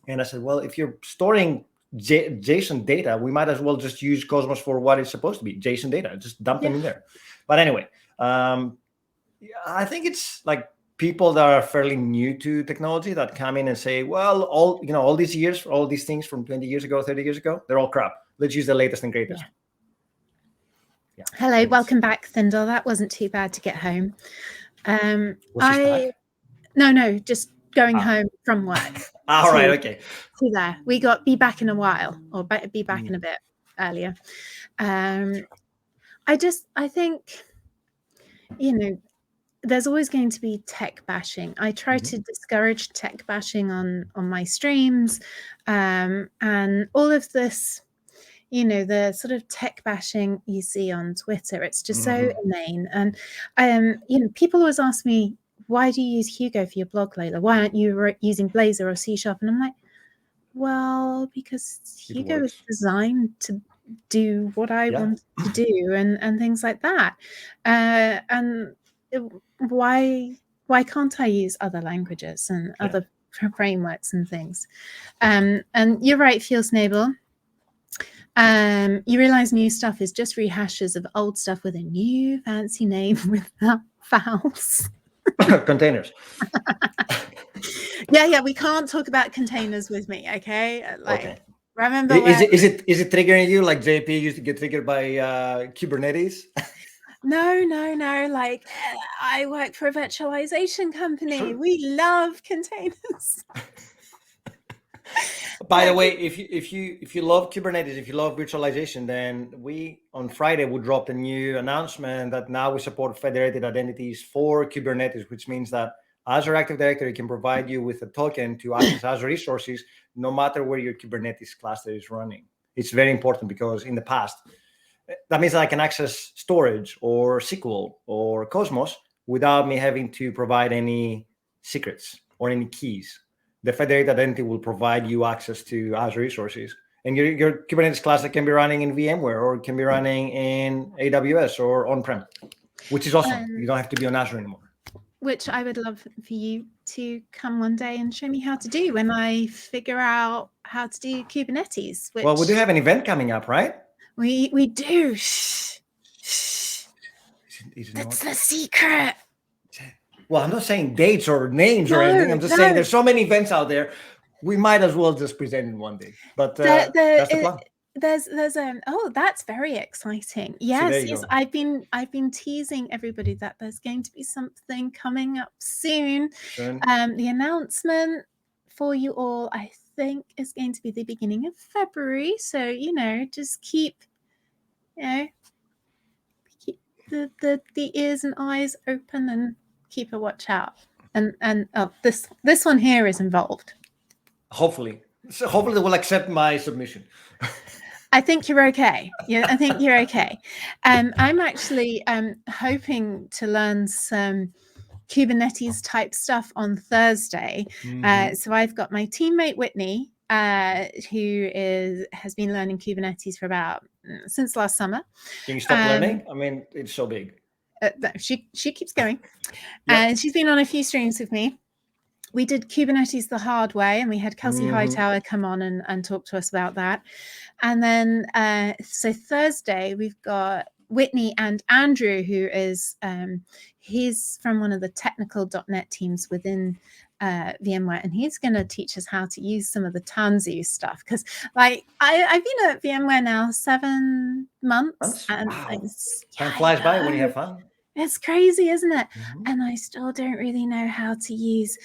And I said, "Well, if you're storing JSON data, we might as well just use Cosmos for what it's supposed to be, JSON data. Just dump them in there." But anyway, I think it's like people that are fairly new to technology that come in and say, well, all these years, all these things from 20 years ago, 30 years ago, they're all crap. Let's use the latest and greatest. Yeah. Hello, welcome back, Thindel. That wasn't too bad to get home. No, just going home from work. All right, okay. To there, we got be back in a while, or be back in a bit earlier. I think, there's always going to be tech bashing. I try to discourage tech bashing on my streams, and all of this, the sort of tech bashing you see on Twitter. It's just so inane. And people always ask me, why do you use Hugo for your blog, Layla? Why aren't you using Blazor or C#? And I'm like, well, because Hugo is designed to do what I want to do and things like that. Why can't I use other languages and other frameworks and things? And you're right, Fjellsnabel. You realize new stuff is just rehashes of old stuff with a new fancy name without vowels. Containers. Yeah, we can't talk about containers with me, okay? Okay. Remember, is it triggering you like JP used to get triggered by Kubernetes? No. Like, I work for a virtualization company. Sure. We love containers. By the way, if you love Kubernetes, if you love virtualization, then we on Friday would drop a new announcement that now we support federated identities for Kubernetes, which means that Azure Active Directory can provide you with a token to access Azure resources, no matter where your Kubernetes cluster is running. It's very important because in the past, that means that I can access storage or SQL or Cosmos without me having to provide any secrets or any keys. The federated identity will provide you access to Azure resources. And your Kubernetes cluster can be running in VMware or can be running in AWS or on-prem, which is awesome. You don't have to be on Azure anymore. Which I would love for you to come one day and show me how to do when I figure out how to do Kubernetes. Well, we do have an event coming up, right? We do. Shh. That's the secret. Well, I'm not saying dates or names or anything. I'm just saying there's so many events out there. We might as well just present it one day. But that's the plan. There's that's very exciting. Yes. I've been teasing everybody that there's going to be something coming up soon. The announcement for you all, I think, is going to be the beginning of February. So just keep the ears and eyes open and keep a watch out. And this one here is involved. Hopefully they will accept my submission. I think you're okay. Yeah, I think you're okay. I'm actually hoping to learn some Kubernetes type stuff on Thursday. So I've got my teammate Whitney, who has been learning Kubernetes for since last summer. Can you stop learning? I mean, it's so big. She keeps going. And she's been on a few streams with me. We did Kubernetes the hard way, and we had Kelsey Hightower come on and talk to us about that. And then, so Thursday, we've got Whitney and Andrew, who is, he's from one of the technical .NET teams within VMware, and he's going to teach us how to use some of the Tanzu stuff. Because, I've been at VMware now 7 months. And wow. Time flies by when you have fun. It's crazy, isn't it? And I still don't really know how to use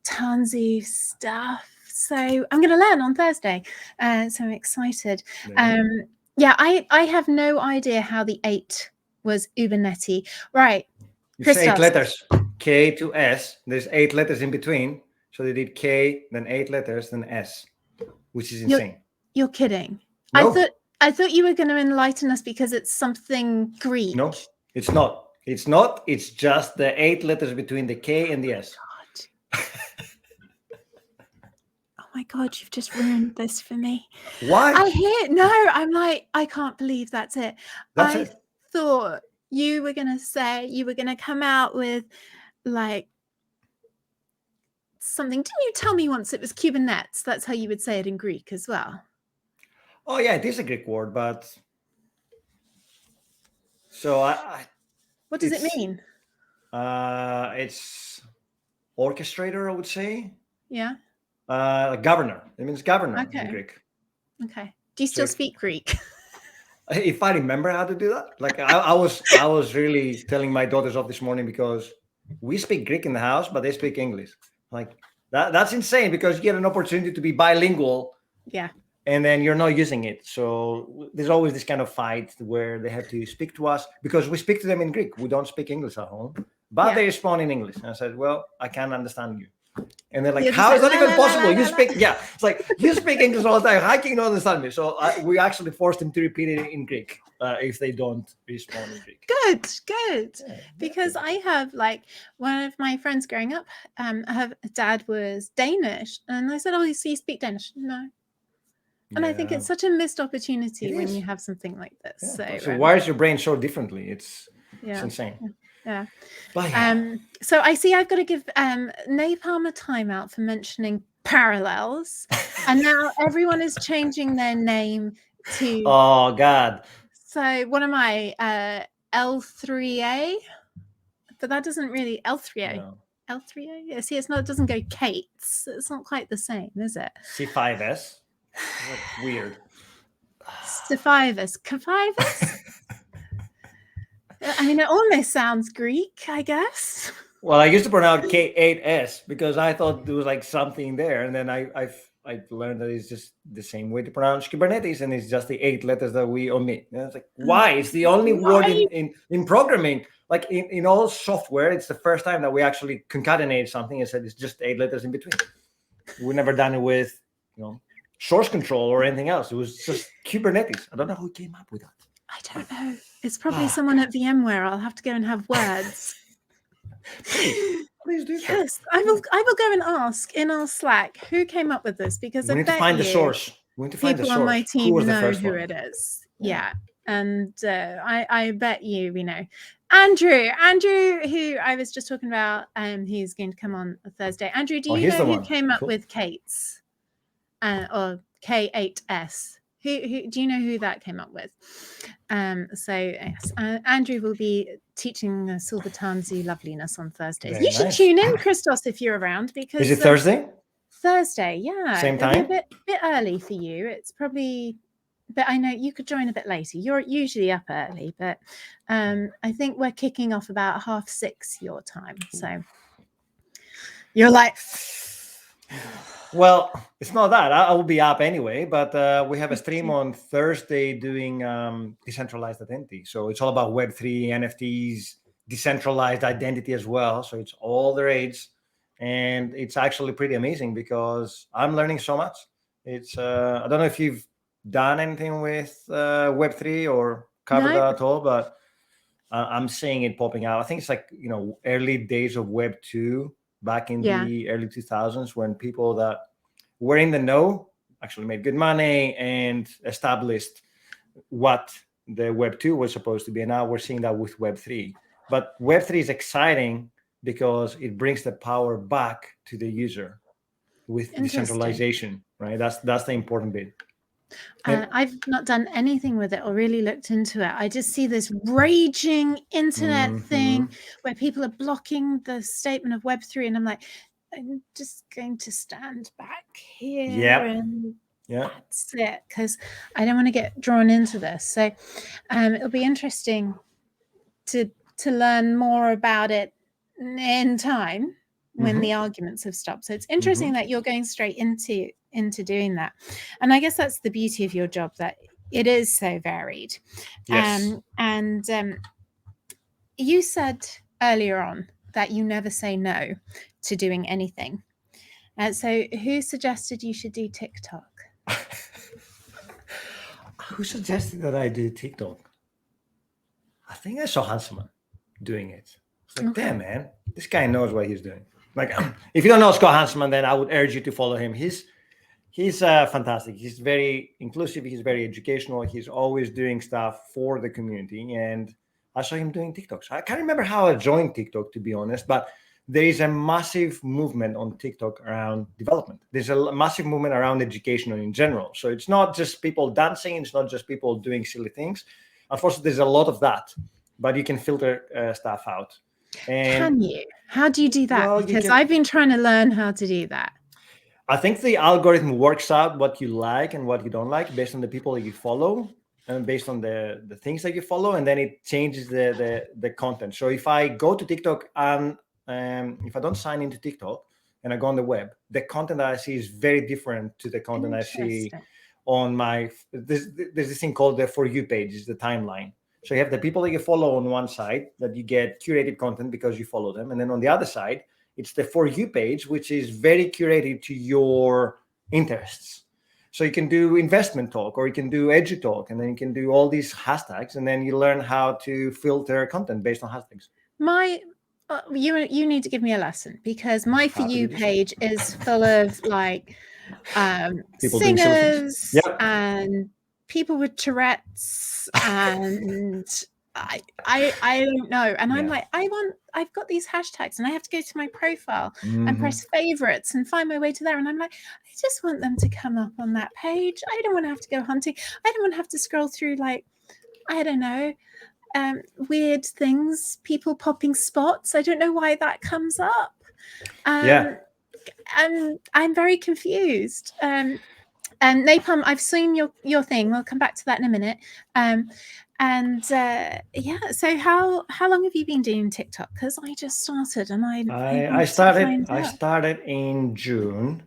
Tanzu stuff. So I'm going to learn on Thursday. So I'm excited. I have no idea how the 8 was Uberneti. Right. It's 8 letters, K to S. There's 8 letters in between. So they did K, then 8 letters, then S, which is insane. You're kidding. No. I thought you were going to enlighten us because it's something Greek. No, it's not. It's not. It's just the 8 letters between the K and the S. Oh my God, you've just ruined this for me. Why? I'm like, I can't believe that's it. I thought you were going to come out with something. Didn't you tell me once it was Kubernetes? That's how you would say it in Greek as well. Oh yeah, it is a Greek word, but so what does it mean? It's orchestrator, I would say. Yeah. Governor. It means governor in Greek. Okay. Do you still speak Greek? if I remember how to do that. Like I was really telling my daughters off this morning because we speak Greek in the house, but they speak English. Like that's insane because you get an opportunity to be bilingual. Yeah. And then you're not using it. So there's always this kind of fight where they have to speak to us because we speak to them in Greek. We don't speak English at home, but they respond in English. And I said, well, I can't understand you. And they're like, how is that even possible? You speak, it's like, you speak English all the time. How can you not understand me? So we actually forced them to repeat it in Greek if they don't respond in Greek. Good. Yeah, because I have like one of my friends growing up, her dad was Danish. And I said, oh, so you speak Danish? No. And I think it's such a missed opportunity when you have something like this. So why is your brain so differently? It's insane. Yeah. So I see I've got to give Napalm a timeout for mentioning parallels. And now everyone is changing their name to... Oh, God. So what am I? L3A? But that doesn't really... L3A. No. L3A? Yeah, see, it doesn't go Kate's. It's not quite the same, is it? C5S. That's weird. Cephivus. Cephivus? I mean, it almost sounds Greek, I guess. Well, I used to pronounce K8S because I thought there was like something there. And then I learned that it's just the same way to pronounce Kubernetes. And it's just the 8 letters that we omit. And it's like, why? It's the only word in programming. Like in all software, it's the first time that we actually concatenate something and said it's just 8 letters in between. We've never done it with, source control or anything else. It was just Kubernetes. I don't know who came up with that. I don't know. It's probably someone at VMware. I'll have to go and have words. Please do so. Yes, I will go and ask in our Slack who came up with this because we need to find the source. We need to find the source. People on my team know who it is. Yeah. And I bet you we know. Andrew, who I was just talking about, he's going to come on Thursday. Andrew, do you know who came up with Kate's? Or K8S. Who do you know who that came up with? So yes, Andrew will be teaching Sql Tanzu loveliness on Thursdays. You should tune in, Christos, if you're around. Because is it Thursday? Thursday, yeah. Same time. A bit early for you. It's probably, but I know you could join a bit later. You're usually up early, but I think we're kicking off about 6:30 your time. So you're like. Well, it's not that. I will be up anyway, but we have a stream on Thursday doing Decentralized Identity. So it's all about Web3, NFTs, Decentralized Identity as well. So it's all the rage. And it's actually pretty amazing because I'm learning so much. It's I don't know if you've done anything with Web3 or covered that at all, but I'm seeing it popping out. I think it's like, early days of Web 2. Back in the early 2000s when people that were in the know actually made good money and established what the Web 2 was supposed to be. And now we're seeing that with Web 3. But Web 3 is exciting because it brings the power back to the user with decentralization, right? That's the important bit. I've not done anything with it or really looked into it. I just see this raging internet thing where people are blocking the statement of Web3, and I'm like, I'm just going to stand back here and that's it, because I don't want to get drawn into this. So it'll be interesting to learn more about it in time when the arguments have stopped. So it's interesting that you're going straight into doing that. And I guess that's the beauty of your job, that it is so varied. Yes. And you said earlier on that you never say no to doing anything. So who suggested you should do TikTok? Who suggested that I do TikTok? I think I saw Hanselman doing it. It's like, damn, man, this guy knows what he's doing. Like, if you don't know Scott Hanselman, then I would urge you to follow him. He's fantastic. He's very inclusive. He's very educational. He's always doing stuff for the community. And I saw him doing TikToks. I can't remember how I joined TikTok, to be honest, but there is a massive movement on TikTok around development. There's a massive movement around education in general. So it's not just people dancing. It's not just people doing silly things. Unfortunately, there's a lot of that, but you can filter stuff out. And, can you? How do you do that? Well, because I've been trying to learn how to do that. I think the algorithm works out what you like and what you don't like based on the people that you follow. based on the things that you follow, and then it changes the content. So if I go to TikTok and if I don't sign into TikTok and I go on the web, the content that I see is very different to the content I see on my. There's this thing called the For You page, is the timeline. So you have the people that you follow on one side that you get curated content because you follow them, and then on the other side, it's the For You page, which is very curated to your interests. So you can do investment talk, or you can do edu talk, and then you can do all these hashtags, and then you learn how to filter content based on hashtags. You need to give me a lesson, because my For You page is full of like singers and people with Tourette's, and I don't know. And I'm like, I've got these hashtags, and I have to go to my profile and press favorites and find my way to there. And I'm like, I just want them to come up on that page. I don't want to have to go hunting. I don't want to have to scroll through, like, I don't know, weird things, people popping spots. I don't know why that comes up. And I'm very confused. And Napalm, I've seen your thing. We'll come back to that in a minute. So how long have you been doing TikTok? Because I just started, and I started in June.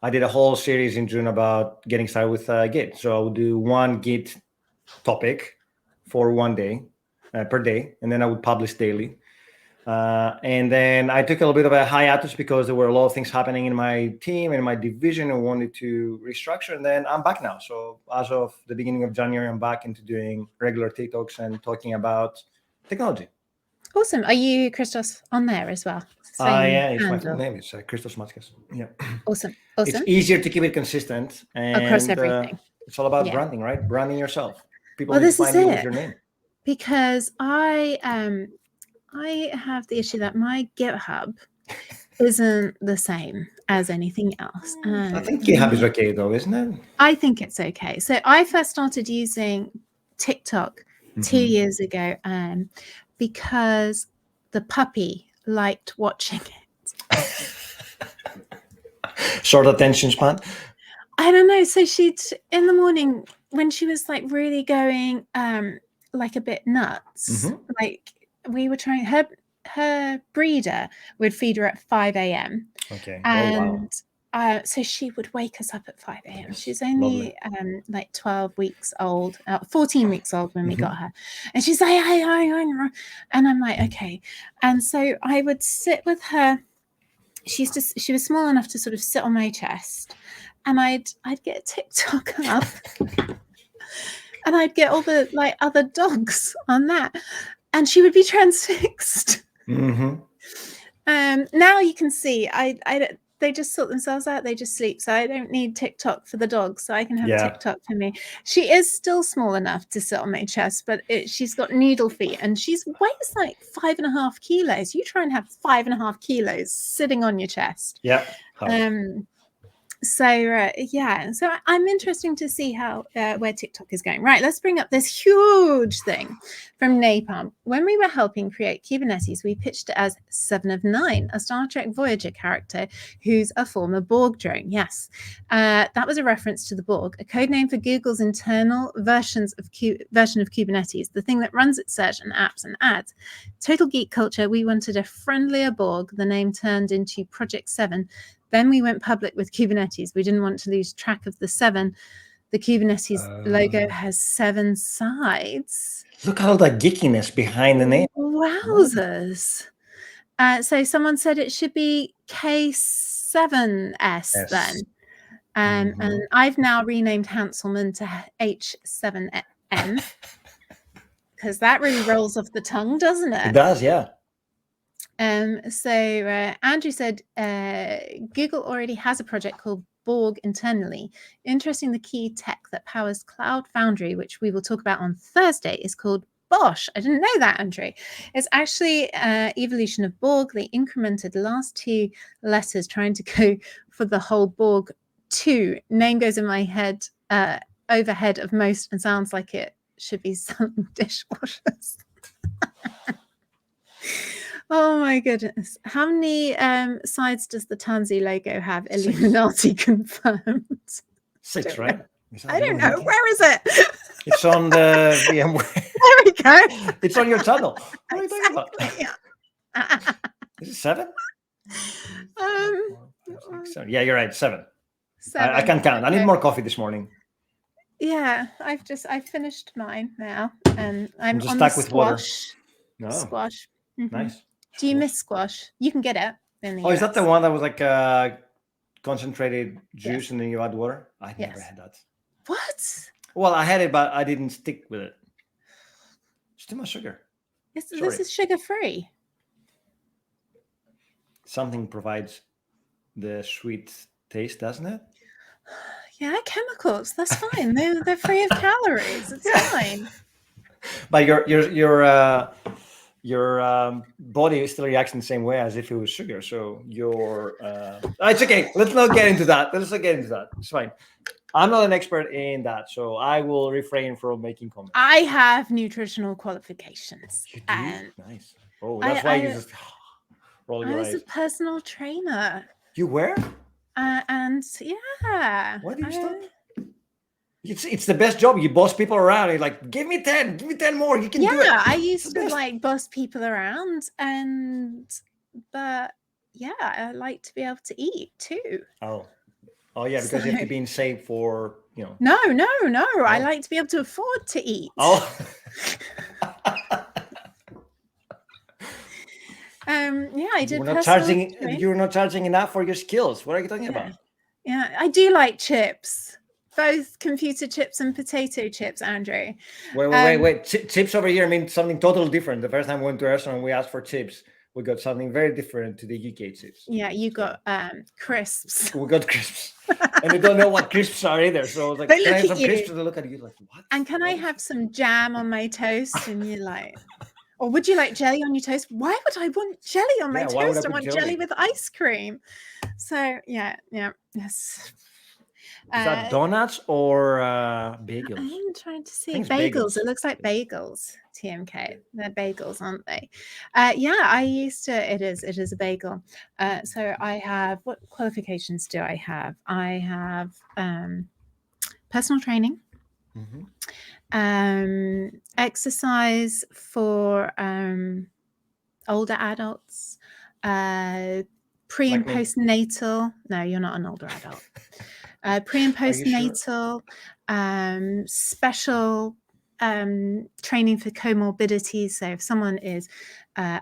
I did a whole series in June about getting started with Git. So I would do one Git topic for 1 day per day, and then I would publish daily. And then I took a little bit of a hiatus because there were a lot of things happening in my team and my division, and wanted to restructure. And then I'm back now. So as of the beginning of January, I'm back into doing regular TikToks and talking about technology. Awesome. Are you Christos on there as well? Yeah, it's my full name. It's Christos Matskas. Yeah. Awesome. It's easier to keep it consistent and across everything. It's all about branding, right? Branding yourself. People need to find you with your name. Because I have the issue that my GitHub isn't the same as anything else. I think GitHub is okay though, isn't it? I think it's okay. So I first started using TikTok 2 years ago because the puppy liked watching it. Short attention span? I don't know. So she'd, in the morning, when she was like really going like a bit nuts, like we were trying, her breeder would feed her at 5 a.m. Okay. And so she would wake us up at 5 a.m. She's only like 12 weeks old, 14 weeks old when we got her. And she's like, and I'm like, okay. And so I would sit with her. She was small enough to sort of sit on my chest, and I'd get TikTok up and I'd get all the like other dogs on that, and she would be transfixed. Now you can see they just sort themselves out, they just sleep, so I don't need TikTok for the dogs, so I can have TikTok for me. She is still small enough to sit on my chest, but she's got needle feet, and she weighs like 5.5 kilos. You try and have 5.5 kilos sitting on your chest. So I'm interested to see how where TikTok is going. Right, let's bring up this huge thing from Napalm. When we were helping create Kubernetes, we pitched it as 7 of 9, a Star Trek Voyager character who's a former Borg drone. Yes, that was a reference to the Borg, a code name for Google's internal version of Kubernetes, the thing that runs its search and apps and ads. Total geek culture, we wanted a friendlier Borg. The name turned into Project 7. Then we went public with Kubernetes. We didn't want to lose track of the 7. The Kubernetes logo has 7 sides. Look at all the geekiness behind the name. Wowzers. So someone said it should be K7S then. And I've now renamed Hanselman to H7M because that really rolls off the tongue, doesn't it? It does, yeah. So Andrew said Google already has a project called Borg internally. Interesting, the key tech that powers Cloud Foundry, which we will talk about on Thursday, is called Bosch. I didn't know that, Andrew. It's actually evolution of Borg. They incremented the last 2 letters trying to go for the whole Borg 2. Name goes in my head overhead of most and sounds like it should be some dishwashers. Oh my goodness. How many sides does the Tanzu logo have? Illuminati confirmed. 6, right? I don't know. Where is it? It's on the VMware. There we go. It's on your channel. What are you talking about? Yeah. Is it 7? 7. Yeah, you're right. 7. I can't count. I need more coffee this morning. Yeah, I finished mine now, and I'm just on stuck the with water. No. Squash. Mm-hmm. Nice. Do you miss squash? You can get it in the US. Is that the one that was like concentrated juice and then you add water? I never had that. What? Well, I had it, but I didn't stick with it. It's too much sugar. This is sugar-free. Something provides the sweet taste, doesn't it? Yeah, chemicals. That's fine. They're free of calories. It's fine. But your body still reacts in the same way as if it was sugar. So it's okay. Let's not get into that. It's fine. I'm not an expert in that, so I will refrain from making comments. I have nutritional qualifications. You do? Nice. Oh, that's why you just roll your eyes. I was a personal trainer. You were? And yeah. Why did you stop? It's the best job. You boss people around. You're like, give me 10 more. You can do it. Yeah, I used to like boss people around, but yeah, I like to be able to eat too. Oh yeah, because you have to be in shape for, No. I like to be able to afford to eat. Oh. Yeah, I did. You're not charging enough for your skills. What are you talking about? Yeah, I do like chips, both computer chips and potato chips, Andrew. Wait. Chips over here mean something totally different. The first time we went to a restaurant, we asked for chips. We got something very different to the UK chips. Yeah, you got crisps. We got crisps. And they don't know what crisps are either. So I was like, can I have some crisps? And they look at you like, what? And can I have some jam on my toast? And you're like, or would you like jelly on your toast? Why would I want jelly on my toast? I want jelly with ice cream. So yes. Is that donuts or bagels? I'm trying to see. Bagels. It looks like bagels. TMK. They're bagels, aren't they? Yeah, I used to. It is a bagel. So I have. What qualifications do I have? I have personal training. Mm-hmm. Exercise for older adults. Pre and postnatal. No, you're not an older adult. Pre and postnatal, special training for comorbidities. So if someone is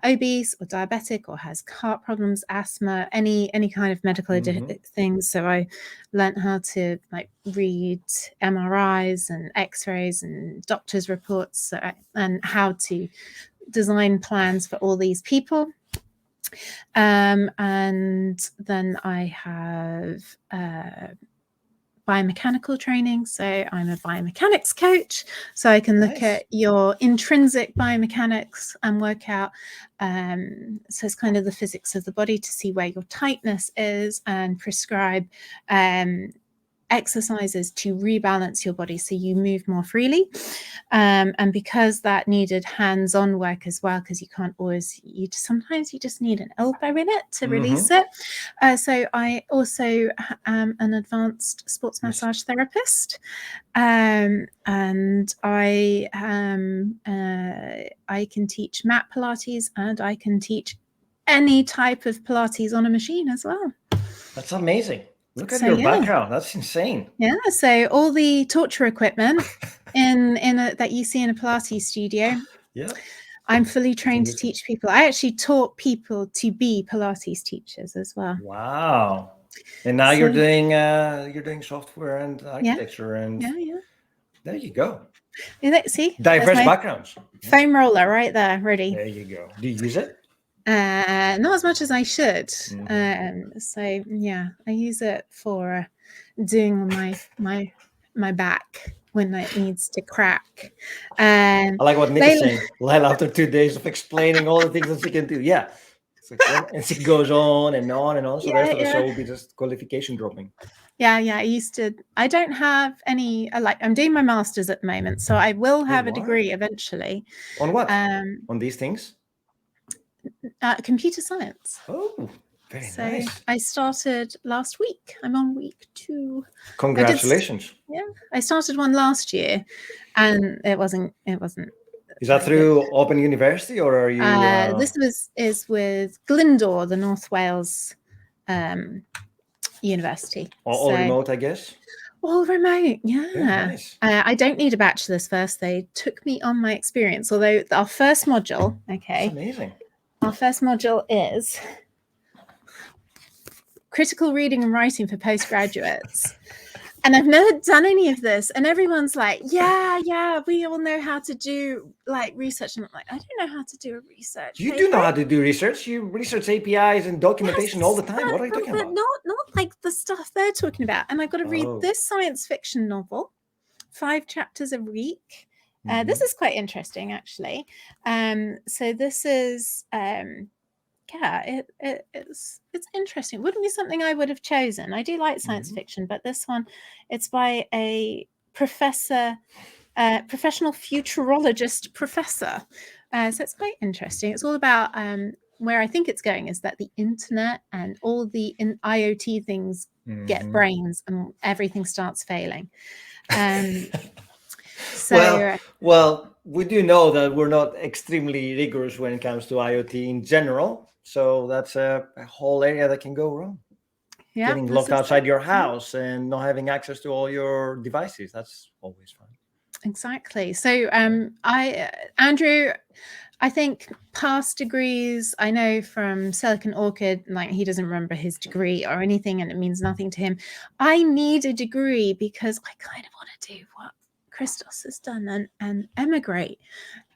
obese or diabetic or has heart problems, asthma, any kind of medical things. So I learned how to read MRIs and X-rays and doctors' reports, and how to design plans for all these people. And then I have biomechanical training. So I'm a biomechanics coach. So I can look at your intrinsic biomechanics and work out. So it's kind of the physics of the body to see where your tightness is and prescribe exercises to rebalance your body so you move more freely. And because that needed hands-on work as well, because you can't always, sometimes you just need an elbow in it to release it. So I also am an advanced sports massage therapist. And I can teach mat Pilates, and I can teach any type of Pilates on a machine as well. That's amazing. Look at your background. That's insane. Yeah. So all the torture equipment that you see in a Pilates studio. Yeah. I'm fully trained to teach people. I actually taught people to be Pilates teachers as well. Wow. And now you're doing software and architecture and there you go. See, diverse backgrounds. Foam roller right there, ready. There you go. Do you use it? Not as much as I should. So yeah, I use it for doing on my back when it needs to crack. I like what Nick is saying. Lyle, after 2 days of explaining all the things that she can do, and she goes on and on and on. So the rest of the show will be just qualification dropping. Yeah. I don't have any. I'm doing my master's at the moment, so I will have a degree eventually. On what? On these things? Computer science. Oh, Nice. I started last week. I'm on week 2. Congratulations. I started one last year, and it wasn't. Is that through Open University, or are you? This is with Glyndŵr, the North Wales university. All remote, I guess. All remote, yeah. Nice. I don't need a bachelor's first. They took me on my experience. Although our first module, That's amazing. Our first module is critical reading and writing for postgraduates. And I've never done any of this. And everyone's like, yeah, we all know how to do like research. And I'm like, I don't know how to do a research. You do know how to do research. You research APIs and documentation all the time. What are you talking about? Not like the stuff they're talking about. And I've got to read this science fiction novel, 5 chapters a week. This is quite interesting, actually. So this is... it's interesting. Wouldn't be something I would have chosen. I do like science fiction, but this one, it's by a professor, professional futurologist professor. So it's quite interesting. It's all about where I think it's going is that the internet and all the IoT things get brains and everything starts failing. Well, we do know that we're not extremely rigorous when it comes to IoT in general. So that's a whole area that can go wrong. Yeah, getting locked outside your house and not having access to all your devices. That's always fun. Exactly. So Andrew, I think past degrees, I know from Silicon Orchid, like he doesn't remember his degree or anything and it means nothing to him. I need a degree because I kind of want to do what Christos has done and emigrate.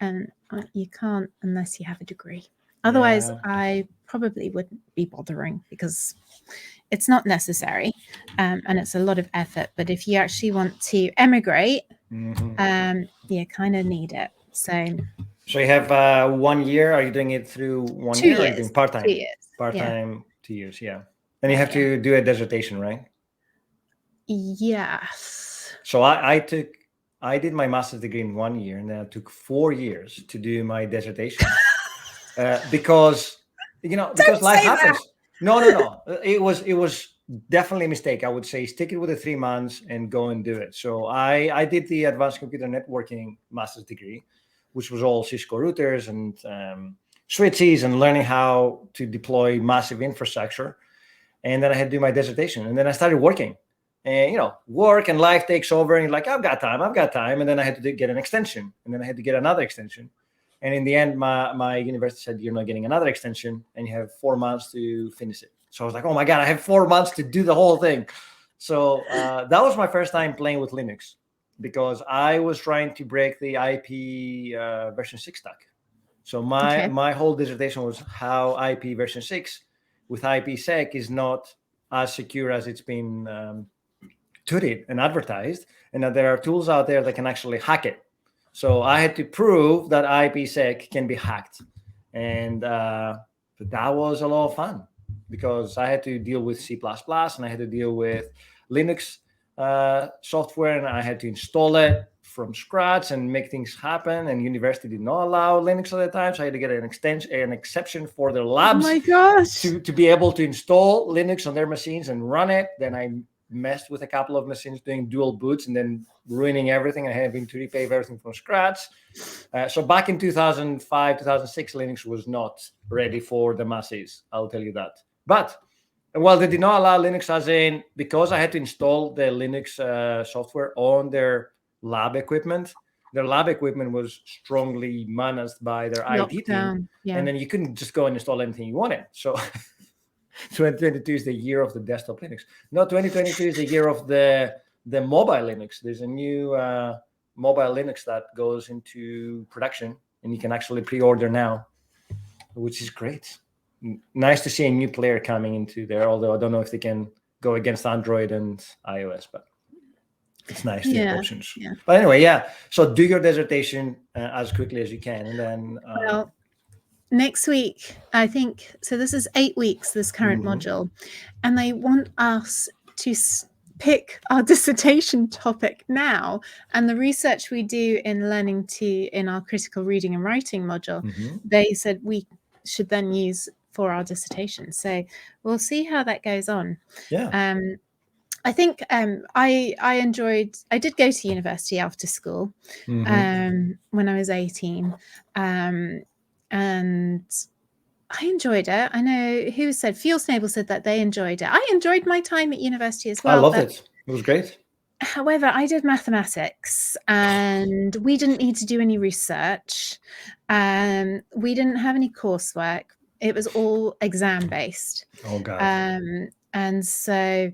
And you can't unless you have a degree. Otherwise, I probably wouldn't be bothering because it's not necessary and it's a lot of effort. But if you actually want to emigrate, you kind of need it. So you have 1 year. Are you doing it through 1 year? 2 years. Or are you doing part-time? 2 years. Part-time, 2 years, yeah. And you have to do a dissertation, right? Yes. So I did my master's degree in 1 year, and then it took 4 years to do my dissertation. Because life happens. No. It was definitely a mistake. I would say stick it with the 3 months and go and do it. So I did the advanced computer networking master's degree, which was all Cisco routers and switches and learning how to deploy massive infrastructure. And then I had to do my dissertation, and then I started working. And work and life takes over, and you're like, I've got time. And then I had to get an extension, and then I had to get another extension. And in the end, my university said, you're not getting another extension and you have 4 months to finish it. So I was like, oh my God, I have 4 months to do the whole thing. So that was my first time playing with Linux because I was trying to break the IP version 6 stack. So my whole dissertation was how IP version 6 with IPsec is not as secure as it's been touted and advertised, and that there are tools out there that can actually hack it. So I had to prove that IPsec can be hacked. And that was a lot of fun because I had to deal with C++ and I had to deal with Linux software, and I had to install it from scratch and make things happen. And university did not allow Linux at the time, so I had to get an exception for their labs to be able to install Linux on their machines and run it. Then I messed with a couple of machines doing dual boots and then ruining everything and having to repave everything from scratch. So back in 2005, 2006, Linux was not ready for the masses, I'll tell you that. But, well, they did not allow Linux as in, because I had to install the Linux software on their lab equipment. Their lab equipment was strongly managed by their IT team. And then you couldn't just go and install anything you wanted. So 2022 is the year of the desktop Linux. No, 2022 is the year of the mobile Linux. There's a new mobile Linux that goes into production, and you can actually pre-order now, which is great. Nice to see a new player coming into there, although I don't know if they can go against Android and iOS, but it's nice to have options. Yeah. But anyway, so do your dissertation as quickly as you can, and then... Next week, I think, so this is 8 weeks, this current module, and they want us to pick our dissertation topic now. And the research we do in in our critical reading and writing module, they said we should then use for our dissertation. So we'll see how that goes on. Yeah. I think I did go to university after school when I was 18. And I enjoyed it. I know who said, Fuel Snable said that they enjoyed it. I enjoyed my time at university as well. I loved it. It was great. However, I did mathematics and we didn't need to do any research. We didn't have any coursework. It was all exam based. Oh, God. And so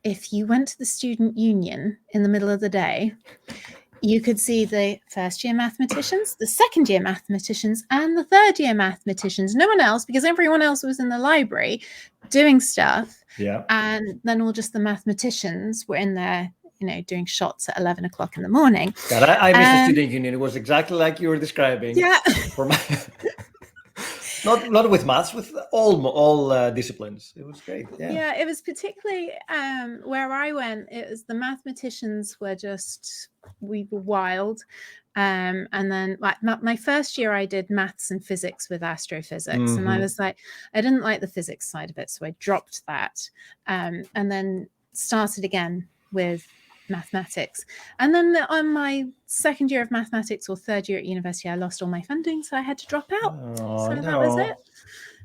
if you went to the student union in the middle of the day, you could see the first year mathematicians, the second year mathematicians, and the third year mathematicians. No one else, because everyone else was in the library doing stuff. Yeah. And then all just the mathematicians were in there, doing shots at 11 o'clock in the morning. God, I missed the student union. It was exactly like you were describing. Yeah. Not with maths, with all disciplines. It was great. Yeah, it was particularly where I went. It was the mathematicians we were wild. And then my first year I did maths and physics with astrophysics. And I was like, I didn't like the physics side of it. So I dropped that and then started again with mathematics. And then on my second year of mathematics or third year at university, I lost all my funding. So I had to drop out. That was it.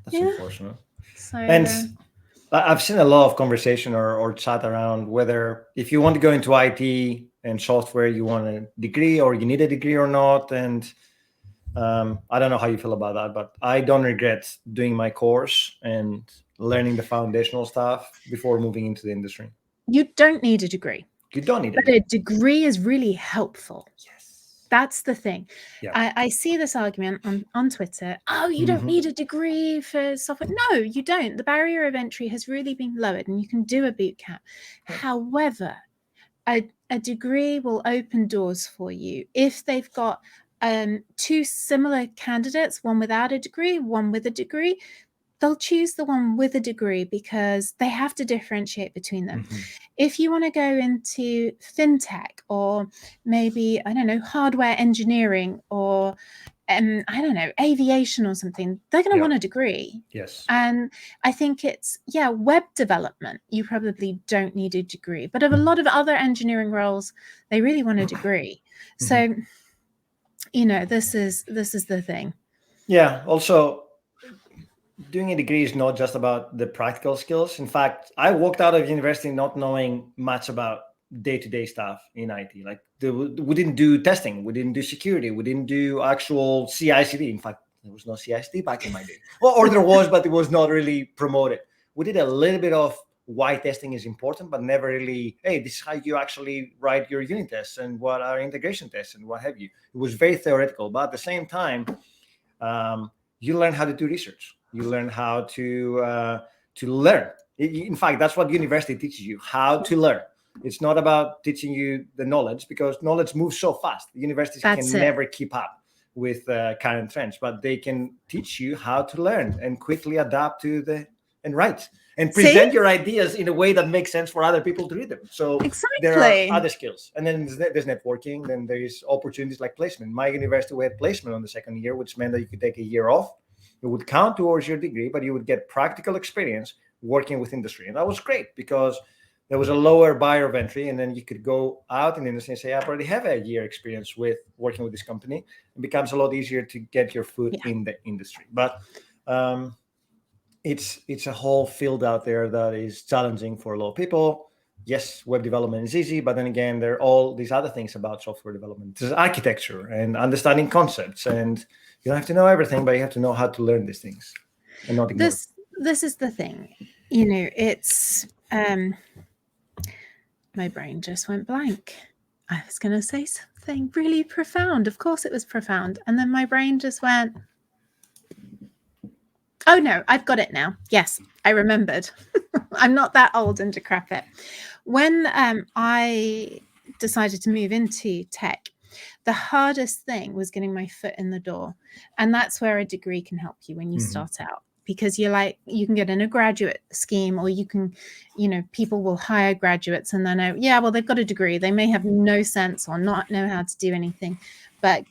That's unfortunate. So, and I've seen a lot of conversation or chat around whether if you want to go into IT and software, you want a degree or you need a degree or not. And I don't know how you feel about that, but I don't regret doing my course and learning the foundational stuff before moving into the industry. You don't need a degree. You don't need it. But a degree is really helpful. Yes. That's the thing. Yeah. I see this argument on Twitter. Oh, you don't need a degree for software. No, you don't. The barrier of entry has really been lowered and you can do a boot camp. However, a degree will open doors for you if they've got two similar candidates, one without a degree, one with a degree. They'll choose the one with a degree because they have to differentiate between them. If you want to go into fintech or maybe, I don't know, hardware engineering or, I don't know, aviation or something, they're going to want a degree. Yes. And I think it's, web development, you probably don't need a degree. But of a lot of other engineering roles, they really want a degree. So, this is the thing. Yeah. Also, doing a degree is not just about the practical skills. In fact, I walked out of university not knowing much about day-to-day stuff in IT. Like we didn't do testing, we didn't do security, we didn't do actual CI/CD. In fact, there was no CI/CD back in my day. Well, or there was, but it was not really promoted. We did a little bit of why testing is important, but never really, hey, this is how you actually write your unit tests and what are integration tests and what have you. It was very theoretical, but at the same time, you learn how to do research. You learn how to learn. In fact, that's what university teaches you, how to learn. It's not about teaching you the knowledge because knowledge moves so fast. Universities can never keep up with current trends, but they can teach you how to learn and quickly adapt to and write and present your ideas in a way that makes sense for other people to read them. So there are other skills. And then there's networking. Then there's opportunities like placement. My university, we had placement on the second year, which meant that you could take a year off. It would count towards your degree, but you would get practical experience working with industry. And that was great because there was a lower barrier of entry. And then you could go out in the industry and say, I already have a year experience with working with this company. It becomes a lot easier to get your foot in the industry. But it's a whole field out there that is challenging for a lot of people. Yes, web development is easy, but then again, there are all these other things about software development. There's architecture and understanding concepts, and you don't have to know everything, but you have to know how to learn these things and not ignore. This is the thing, it's my brain just went blank. I was going to say something really profound. Of course, it was profound, and then my brain just went. Oh no, I've got it now. Yes, I remembered. I'm not that old and decrepit. When I decided to move into tech, the hardest thing was getting my foot in the door. And that's where a degree can help you when you start out. Because you can get in a graduate scheme, or you can, people will hire graduates and they know, they've got a degree. They may have no sense or not know how to do anything. But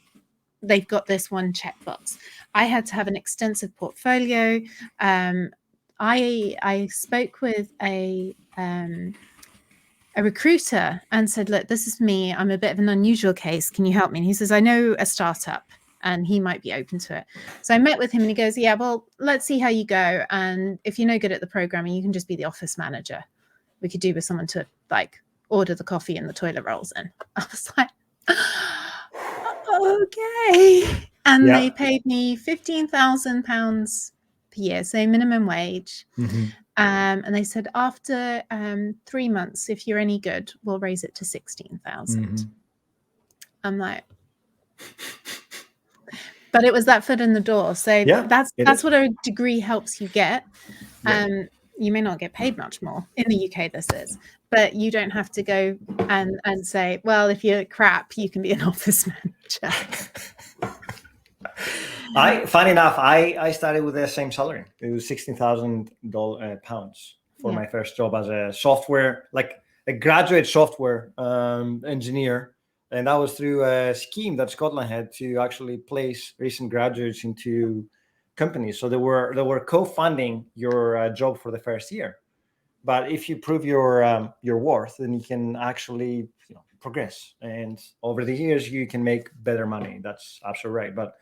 they've got this one checkbox. I had to have an extensive portfolio. I spoke with a recruiter and said, look, this is me. I'm a bit of an unusual case. Can you help me? And he says, I know a startup and he might be open to it. So I met with him and he goes, yeah, well, let's see how you go. And if you're no good at the programming, you can just be the office manager. We could do with someone to like order the coffee and the toilet rolls in. I was like, okay. And they paid me £15,000 per year, so minimum wage. Mm-hmm. And they said after 3 months, if you're any good, we'll raise it to 16,000. Mm-hmm. I'm like, but it was that foot in the door. So that's what a degree helps you get. You may not get paid much more in the UK. This is, but you don't have to go and say, well, if you're crap, you can be an office manager. Funny enough, I started with the same salary. It was £16,000 for my first job as a software, like a graduate software engineer. And that was through a scheme that Scotland had to actually place recent graduates into companies. So they were co-funding your job for the first year. But if you prove your worth, then you can actually progress. And over the years, you can make better money. That's absolutely right. But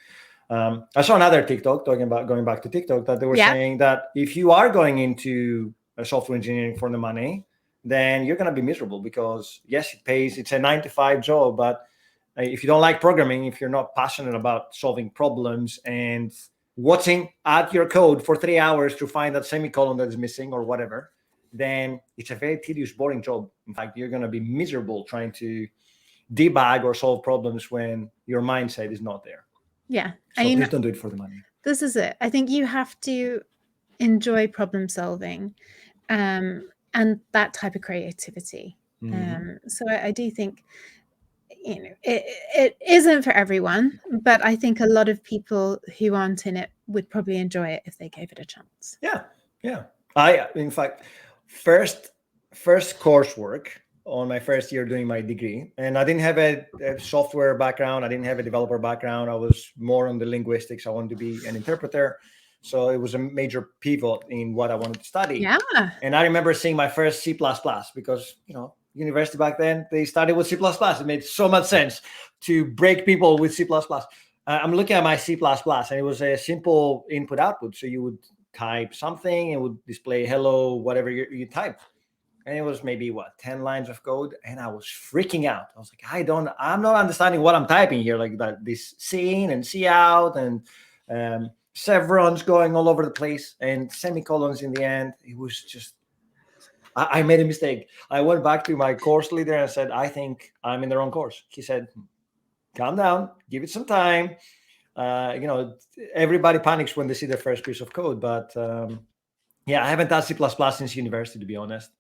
I saw another TikTok going back to TikTok that they were saying that if you are going into software engineering for the money, then you're going to be miserable because yes, it pays. It's a 9-to-5 job, but if you don't like programming, if you're not passionate about solving problems and watching at your code for 3 hours to find that semicolon that is missing or whatever, then it's a very tedious, boring job. In fact, you're going to be miserable trying to debug or solve problems when your mindset is not there. Yeah. So please don't do it for the money. This is it. I think you have to enjoy problem solving and that type of creativity. Mm-hmm. So I do think, it isn't for everyone, but I think a lot of people who aren't in it would probably enjoy it if they gave it a chance. Yeah. In fact, first coursework on my first year doing my degree, and I didn't have a software background. I didn't have a developer background. I was more on the linguistics. I wanted to be an interpreter. So it was a major pivot in what I wanted to study. Yeah. And I remember seeing my first C++ because, university back then, they started with C++. It made so much sense to break people with C++. I'm looking at my C++, and it was a simple input-output. So you would type something, it would display hello, whatever you type. And it was maybe 10 lines of code, and I was freaking out. I was like, I'm not understanding what I'm typing here, like that this scene and see out and chevrons going all over the place and semicolons in the end. It was just, I made a mistake. I went back to my course leader and said, I think I'm in the wrong course. He said, calm down, give it some time. Everybody panics when they see their first piece of code, but I haven't touched C++ since university, to be honest.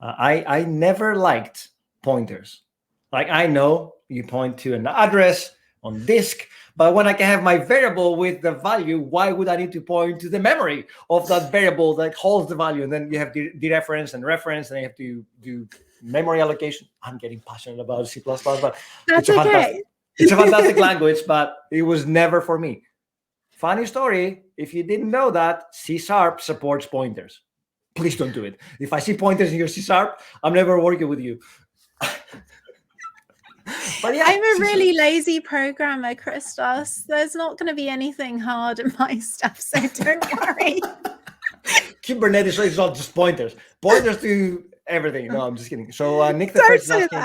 I never liked pointers. Like, I know you point to an address on disk, but when I can have my variable with the value, why would I need to point to the memory of that variable that holds the value? And then you have dereference and reference, and you have to do memory allocation. I'm getting passionate about C++, but that's okay. It's a fantastic language, but it was never for me. Funny story, if you didn't know that, C# supports pointers. Please don't do it. If I see pointers in your C#, I'm never working with you. But I'm a really lazy programmer, Christos. There's not going to be anything hard in my stuff, so don't worry. Kubernetes is not just pointers. Pointers to everything. No, I'm just kidding. So Nick the First is asking,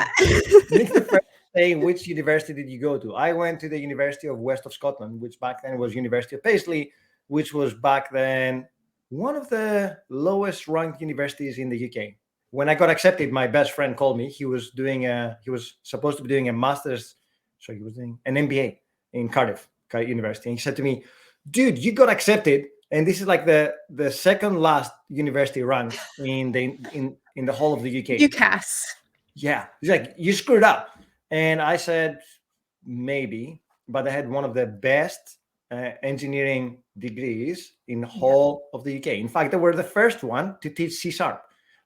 Nick the First saying, which university did you go to? I went to the University of West of Scotland, which back then was University of Paisley, which was back then one of the lowest ranked universities in the UK. When I got accepted, my best friend called me. He was supposed to be doing a master's. So he was doing an MBA in Cardiff University. And he said to me, dude, you got accepted. And this is like the second last university ranked in the whole of the UK. UCAS. Yeah. He's like, you screwed up. And I said, maybe, but I had one of the best engineering degrees in the whole of the UK. In fact, they were the first one to teach C#.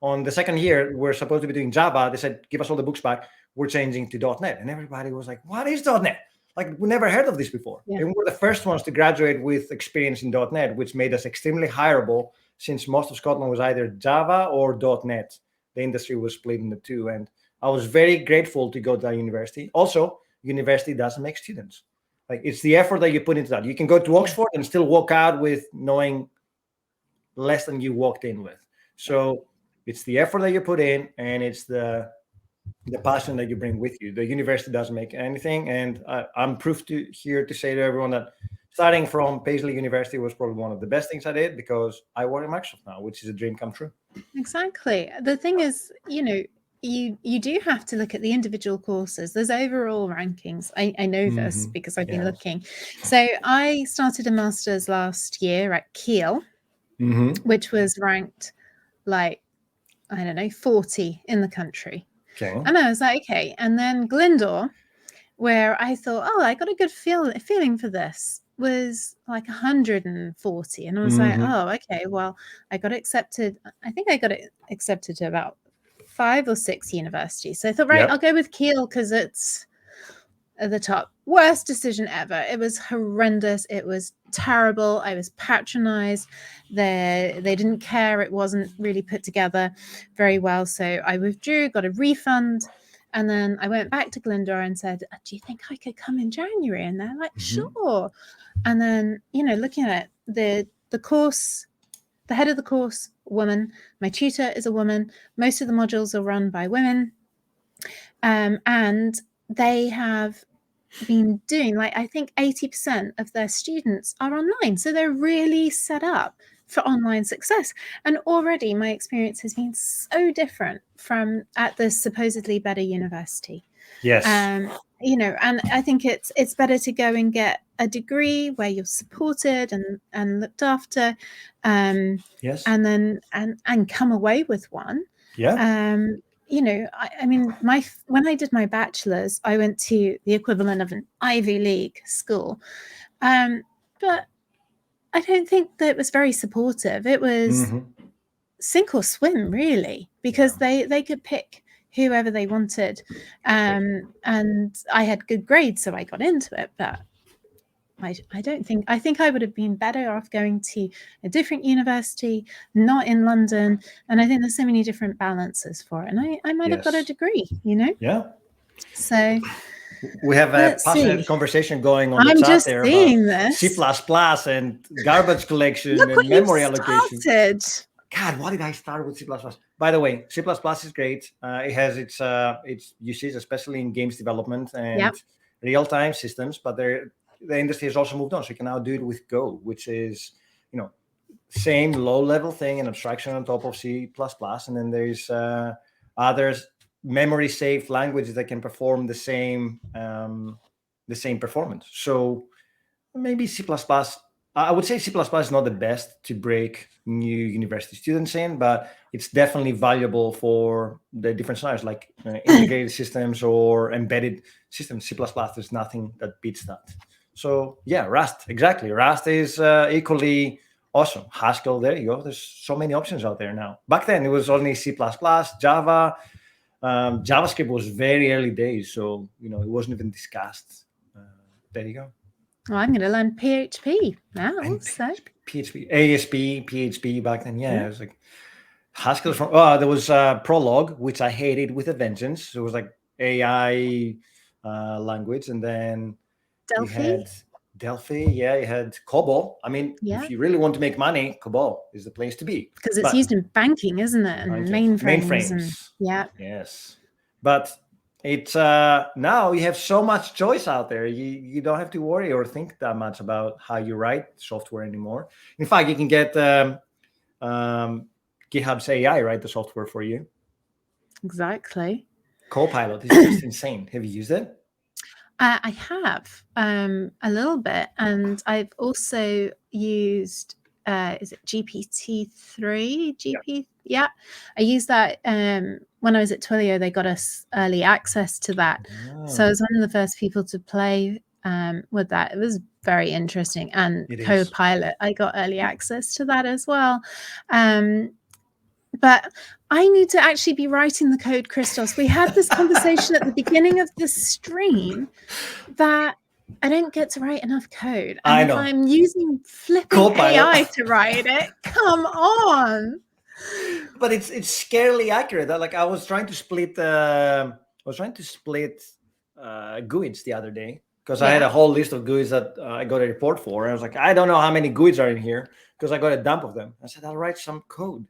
On the second year, we're supposed to be doing Java. They said, give us all the books back. We're changing to .NET. And everybody was like, what is .NET? like we never heard of this before. Yeah. And we were the first ones to graduate with experience in .NET, which made us extremely hireable, since most of Scotland was either Java or .NET. The industry was split into two, and I was very grateful to go to that university. Also, university doesn't make students. Like, it's the effort that you put into that. You can go to Oxford and still walk out with knowing less than you walked in with. So it's the effort that you put in, and it's the passion that you bring with you. The university doesn't make anything, and I'm here to say to everyone that starting from Paisley University was probably one of the best things I did, because I work at Microsoft now, which is a dream come true. Exactly. The thing is, you do have to look at the individual courses. There's overall rankings. I know this because I've been looking. So I started a master's last year at Kiel, which was ranked like, I don't know, 40 in the country. Okay. And I was like, okay. And then Glyndor, where I thought, I got a good feeling for this, was like 140. And I was like, okay, well, I got accepted. I think I got it accepted to about 5 or 6 universities. So I thought, right, I'll go with Kiel because it's at the top. Worst decision ever. It was horrendous. It was terrible. I was patronized. They didn't care. It wasn't really put together very well. So I withdrew, got a refund. And then I went back to Glyndor and said, do you think I could come in January? And they're like, sure. And then, looking at it, the course, the head of the course, woman, my tutor is a woman. Most of the modules are run by women. And they have been doing, I think 80% of their students are online. So they're really set up for online success. And already my experience has been so different from at the supposedly better university. Yes. And I think it's better to go and get a degree where you're supported and looked after. Yes. And then and come away with one. Yeah. I mean, when I did my bachelor's, I went to the equivalent of an Ivy League school. But I don't think that it was very supportive. It was sink or swim, really, because they could pick whoever they wanted. And I had good grades, so I got into it. But I think I would have been better off going to a different university, not in London. And I think there's so many different balances for it. And I might have got a degree, Yeah. So we have a passionate conversation going on the chat there about C++ and garbage collection and memory allocation. God, why did I start with C++? By the way, C++ is great. It has its usage, especially in games development and real-time systems. But the industry has also moved on, so you can now do it with Go, which is same low-level thing, an abstraction on top of C++. And then there's others. Memory safe languages that can perform the same performance. So maybe C++, I would say C++ is not the best to break new university students in, but it's definitely valuable for the different scenarios, like integrated systems or embedded systems. C++, there's nothing that beats that. So yeah, Rust, exactly. Rust is equally awesome. Haskell, there you go. There's so many options out there now. Back then it was only C++, Java. JavaScript was very early days, so it wasn't even discussed. There you go. Well, I'm going to learn PHP now. So PHP, ASP, PHP back then. Yeah, it was like Haskell from. There was Prolog, which I hated with a vengeance. It was like AI language, and then Delphi. You had Delphi. Yeah, you had COBOL. I mean, if you really want to make money, COBOL is the place to be. Because it's used in banking, isn't it? And mainframes. Yes. But it's now you have so much choice out there. You don't have to worry or think that much about how you write software anymore. In fact, you can get GitHub's AI write the software for you. Exactly. Copilot is just insane. Have you used it? I have a little bit, and I've also used is it GPT-3? Yeah, I used that when I was at Twilio. They got us early access to that, so I was one of the first people to play with that. It was very interesting, and Copilot, I got early access to that as well. But I need to actually be writing the code, Christos. We had this conversation at the beginning of this stream that I don't get to write enough code. I And know. if I'm using flipping Copilot. AI to write it, come on. But it's scarily accurate. Like I was trying to split GUIDs the other day because I had a whole list of GUIDs that I got a report for. And I was like, I don't know how many GUIDs are in here because I got a dump of them. I said, I'll write some code.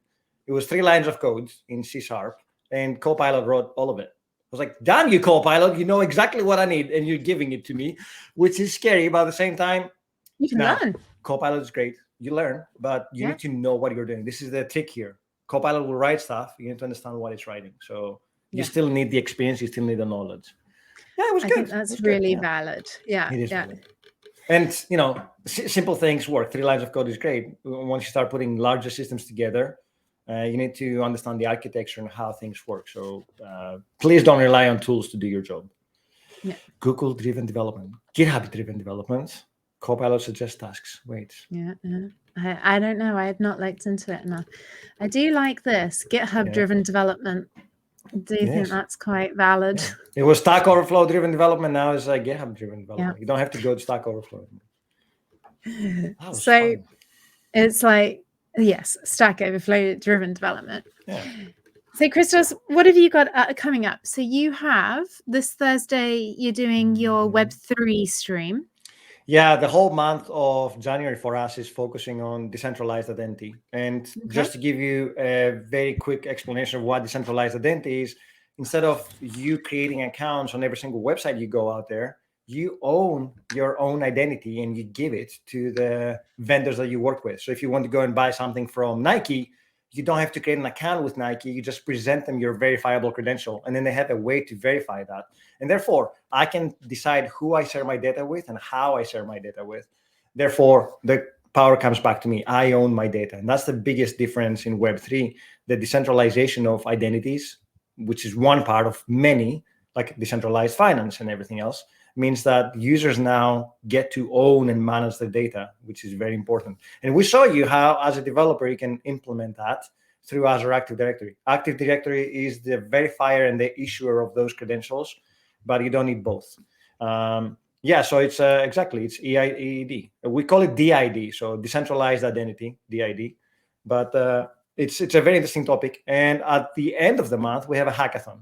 It was 3 lines of code in C#, and Copilot wrote all of it. I was like, damn you, Copilot, you know exactly what I need, and you're giving it to me, which is scary. But at the same time, you can learn. Copilot is great. You learn, but you need to know what you're doing. This is the trick here. Copilot will write stuff. You need to understand what it's writing. So you still need the experience. You still need the knowledge. Yeah, it was good. I think that's really valid. Yeah. It is valid. And, you know, simple things work. 3 lines of code is great. Once you start putting larger systems together, you need to understand the architecture and how things work. So please don't rely on tools to do your job. Yeah. Google-driven development, GitHub-driven development, Copilot suggests tasks. Wait. Yeah. I don't know. I have not looked into it enough. I do like this GitHub-driven development. Do you think that's quite valid? Yeah. It was Stack Overflow-driven development. Now it's GitHub-driven development. You don't have to go to Stack Overflow. So fun. It's like, yes, Stack Overflow-driven development. Yeah. So, Christos, what have you got coming up? So you have this Thursday, you're doing your Web3 stream. Yeah, the whole month of January for us is focusing on decentralized identity. And just to give you a very quick explanation of what decentralized identity is, instead of you creating accounts on every single website you go out there, you own your own identity and you give it to the vendors that you work with. So if you want to go and buy something from Nike, you don't have to create an account with Nike. You just present them your verifiable credential, and then they have a way to verify that. And therefore, I can decide who I share my data with and how I share my data with. Therefore, the power comes back to me. I own my data. And that's the biggest difference in Web3, the decentralization of identities, which is one part of many, like decentralized finance and everything else, means that users now get to own and manage their data, which is very important. And we show you how, as a developer, you can implement that through Azure Active Directory. Active Directory is the verifier and the issuer of those credentials, but you don't need both. So it's it's EID. We call it DID, so Decentralized Identity, DID. But it's a very interesting topic. And at the end of the month, we have a hackathon.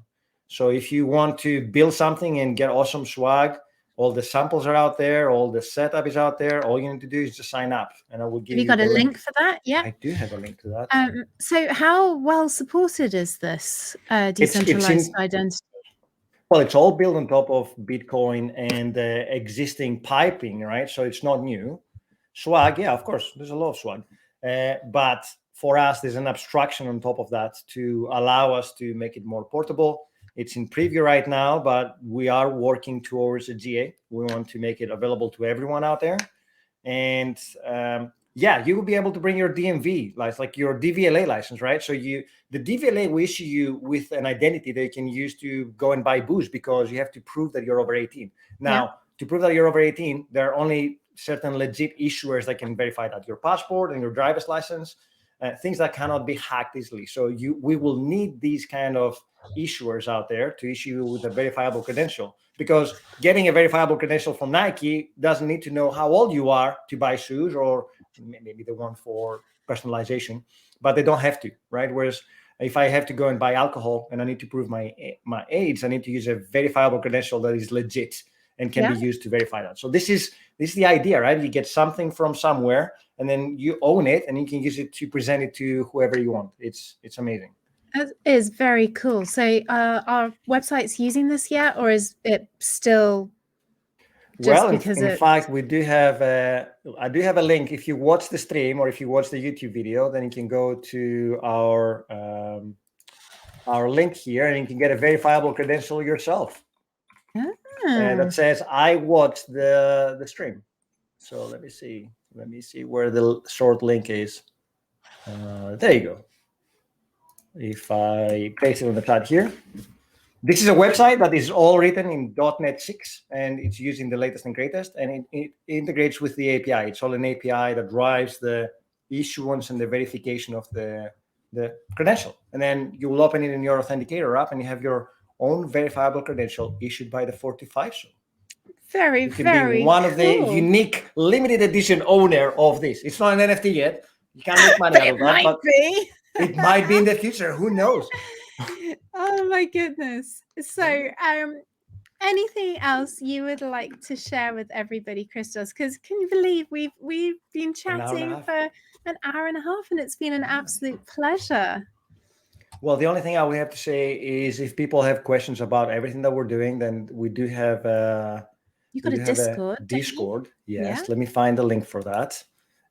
So if you want to build something and get awesome swag, all the samples are out there, all the setup is out there. All you need to do is just sign up, and I will give you. Have you got a link for that? Yeah, I do have a link to that. So how well supported is this decentralized identity? Well, it's all built on top of Bitcoin and the existing piping, right? So it's not new. Swag, yeah, of course, there's a lot of swag. But for us, there's an abstraction on top of that to allow us to make it more portable. It's in preview right now, but we are working towards a GA. We want to make it available to everyone out there. And you will be able to bring your DMV, like your DVLA license, right? So the DVLA will issue you with an identity that you can use to go and buy booze, because you have to prove that you're over 18. Now, to prove that you're over 18, there are only certain legit issuers that can verify that: your passport and your driver's license, things that cannot be hacked easily. So we will need these kind of issuers out there to issue you with a verifiable credential, because getting a verifiable credential from Nike doesn't need to know how old you are to buy shoes, or maybe the one for personalization, but they don't have to, right? Whereas if I have to go and buy alcohol and I need to prove my age, I need to use a verifiable credential that is legit and can be used to verify that. So this is the idea, right? You get something from somewhere and then you own it and you can use it to present it to whoever you want. It's amazing. It is very cool. So are websites using this yet, or is it still just because in fact, we do have I do have a link. If you watch the stream or if you watch the YouTube video, then you can go to our link here and you can get a verifiable credential yourself. And that says I watched the stream. So let me see where the short link is. There you go. If I paste it on the chat here, this is a website that is all written in .NET 6, and it's using the latest and greatest, and it integrates with the API. It's all an API that drives the issuance and the verification of the credential. And then you will open it in your Authenticator app, and you have your own verifiable credential issued by the 45 zone. Very, very be one of the unique limited edition owner of this. It's not an NFT yet. You can't make money out of that, but it might be in the future. Who knows? Oh my goodness. So, anything else you would like to share with everybody, Christos? Because can you believe we've been chatting for an hour and a half, and it's been an absolute pleasure. Well, the only thing I would have to say is if people have questions about everything that we're doing, then we do have you got a Discord. Discord. Yes. Yeah. Let me find the link for that.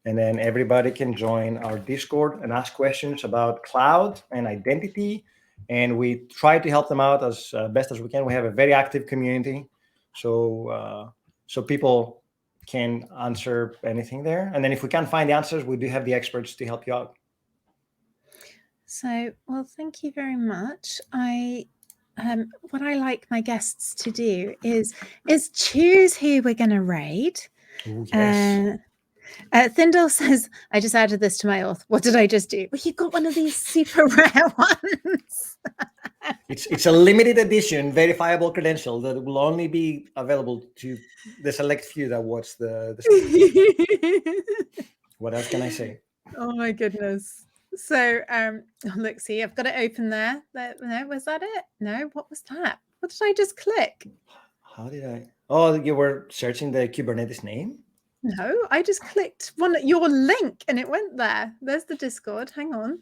And then everybody can join our Discord and ask questions about cloud and identity. And we try to help them out as best as we can. We have a very active community. So people can answer anything there. And then if we can't find the answers, we do have the experts to help you out. So, well, thank you very much. What I like my guests to do is choose who we're going to raid. Ooh, yes. Thindle says, I just added this to my auth. What did I just do? Well, you got one of these super rare ones. It's a limited edition verifiable credential that will only be available to the select few that watch the What else can I say? Oh my goodness. So look, see, I've got it open there. No, was that it? No, what was that? What did I just click? How did I? Oh, you were searching the Kubernetes name? No, I just clicked your link and it went there. There's the Discord. Hang on.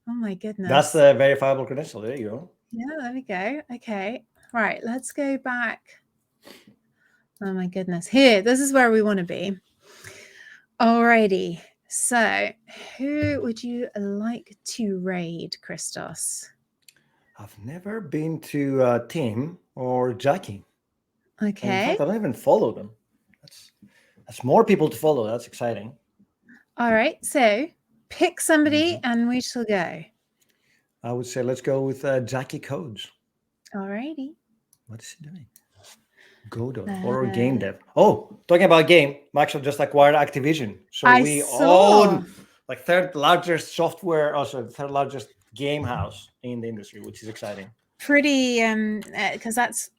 Oh my goodness. That's the verifiable credential. There you go. Yeah, there we go. Okay. Right, let's go back. Oh my goodness. Here, this is where we want to be. Alrighty. So, who would you like to raid, Christos? I've never been to Tim or Jackie. Okay. In fact, I don't even follow them. That's more people to follow. That's exciting. All right. So, pick somebody and we shall go. I would say let's go with Jackie Codes. Alrighty. What is he doing? Godot or game dev. Oh, talking about game, Microsoft just acquired Activision. So we own like third largest game house in the industry, which is exciting. Pretty, because that's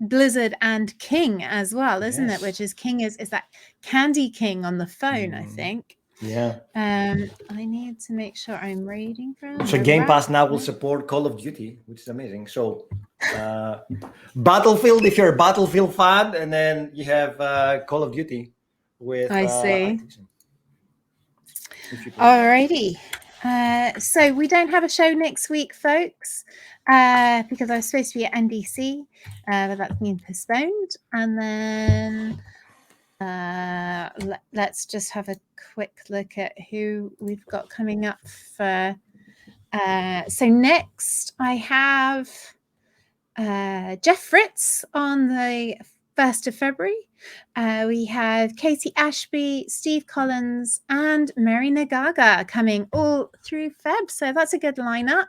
Blizzard and King as well, isn't it? Which is King is that Candy King on the phone, I think. Yeah. I need to make sure I'm reading from. So Game Pass now will support Call of Duty, which is amazing. So Battlefield, if you're a Battlefield fan, and then you have Call of Duty with I see. Alrighty. So we don't have a show next week, folks, because I was supposed to be at NBC, but that's been postponed. And then let's just have a quick look at who we've got coming up for. So next I have Jeff Fritz on the 1st of February. We have Katie Ashby, Steve Collins, and Mary Nagaga coming all through Feb. So that's a good lineup.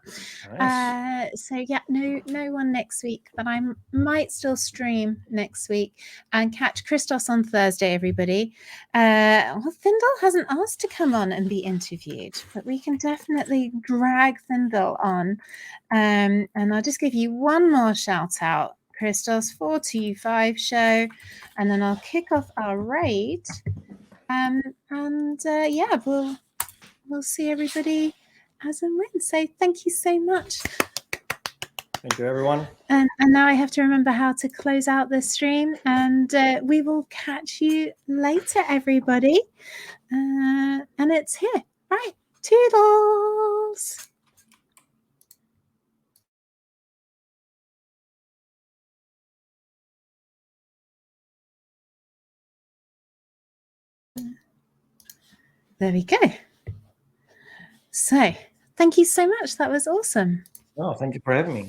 Nice. So yeah, no one next week, but I might still stream next week and catch Christos on Thursday, everybody. Well, Thindle hasn't asked to come on and be interviewed, but we can definitely drag Thindle on. And I'll just give you one more shout out. Christos 425 show, and then I'll kick off our raid, yeah, we'll see everybody as and when. So thank you so much. Thank you, everyone. And now I have to remember how to close out this stream, and we will catch you later, everybody. And it's here, right? Toodles. There we go. So thank you so much. That was awesome. Oh, thank you for having me.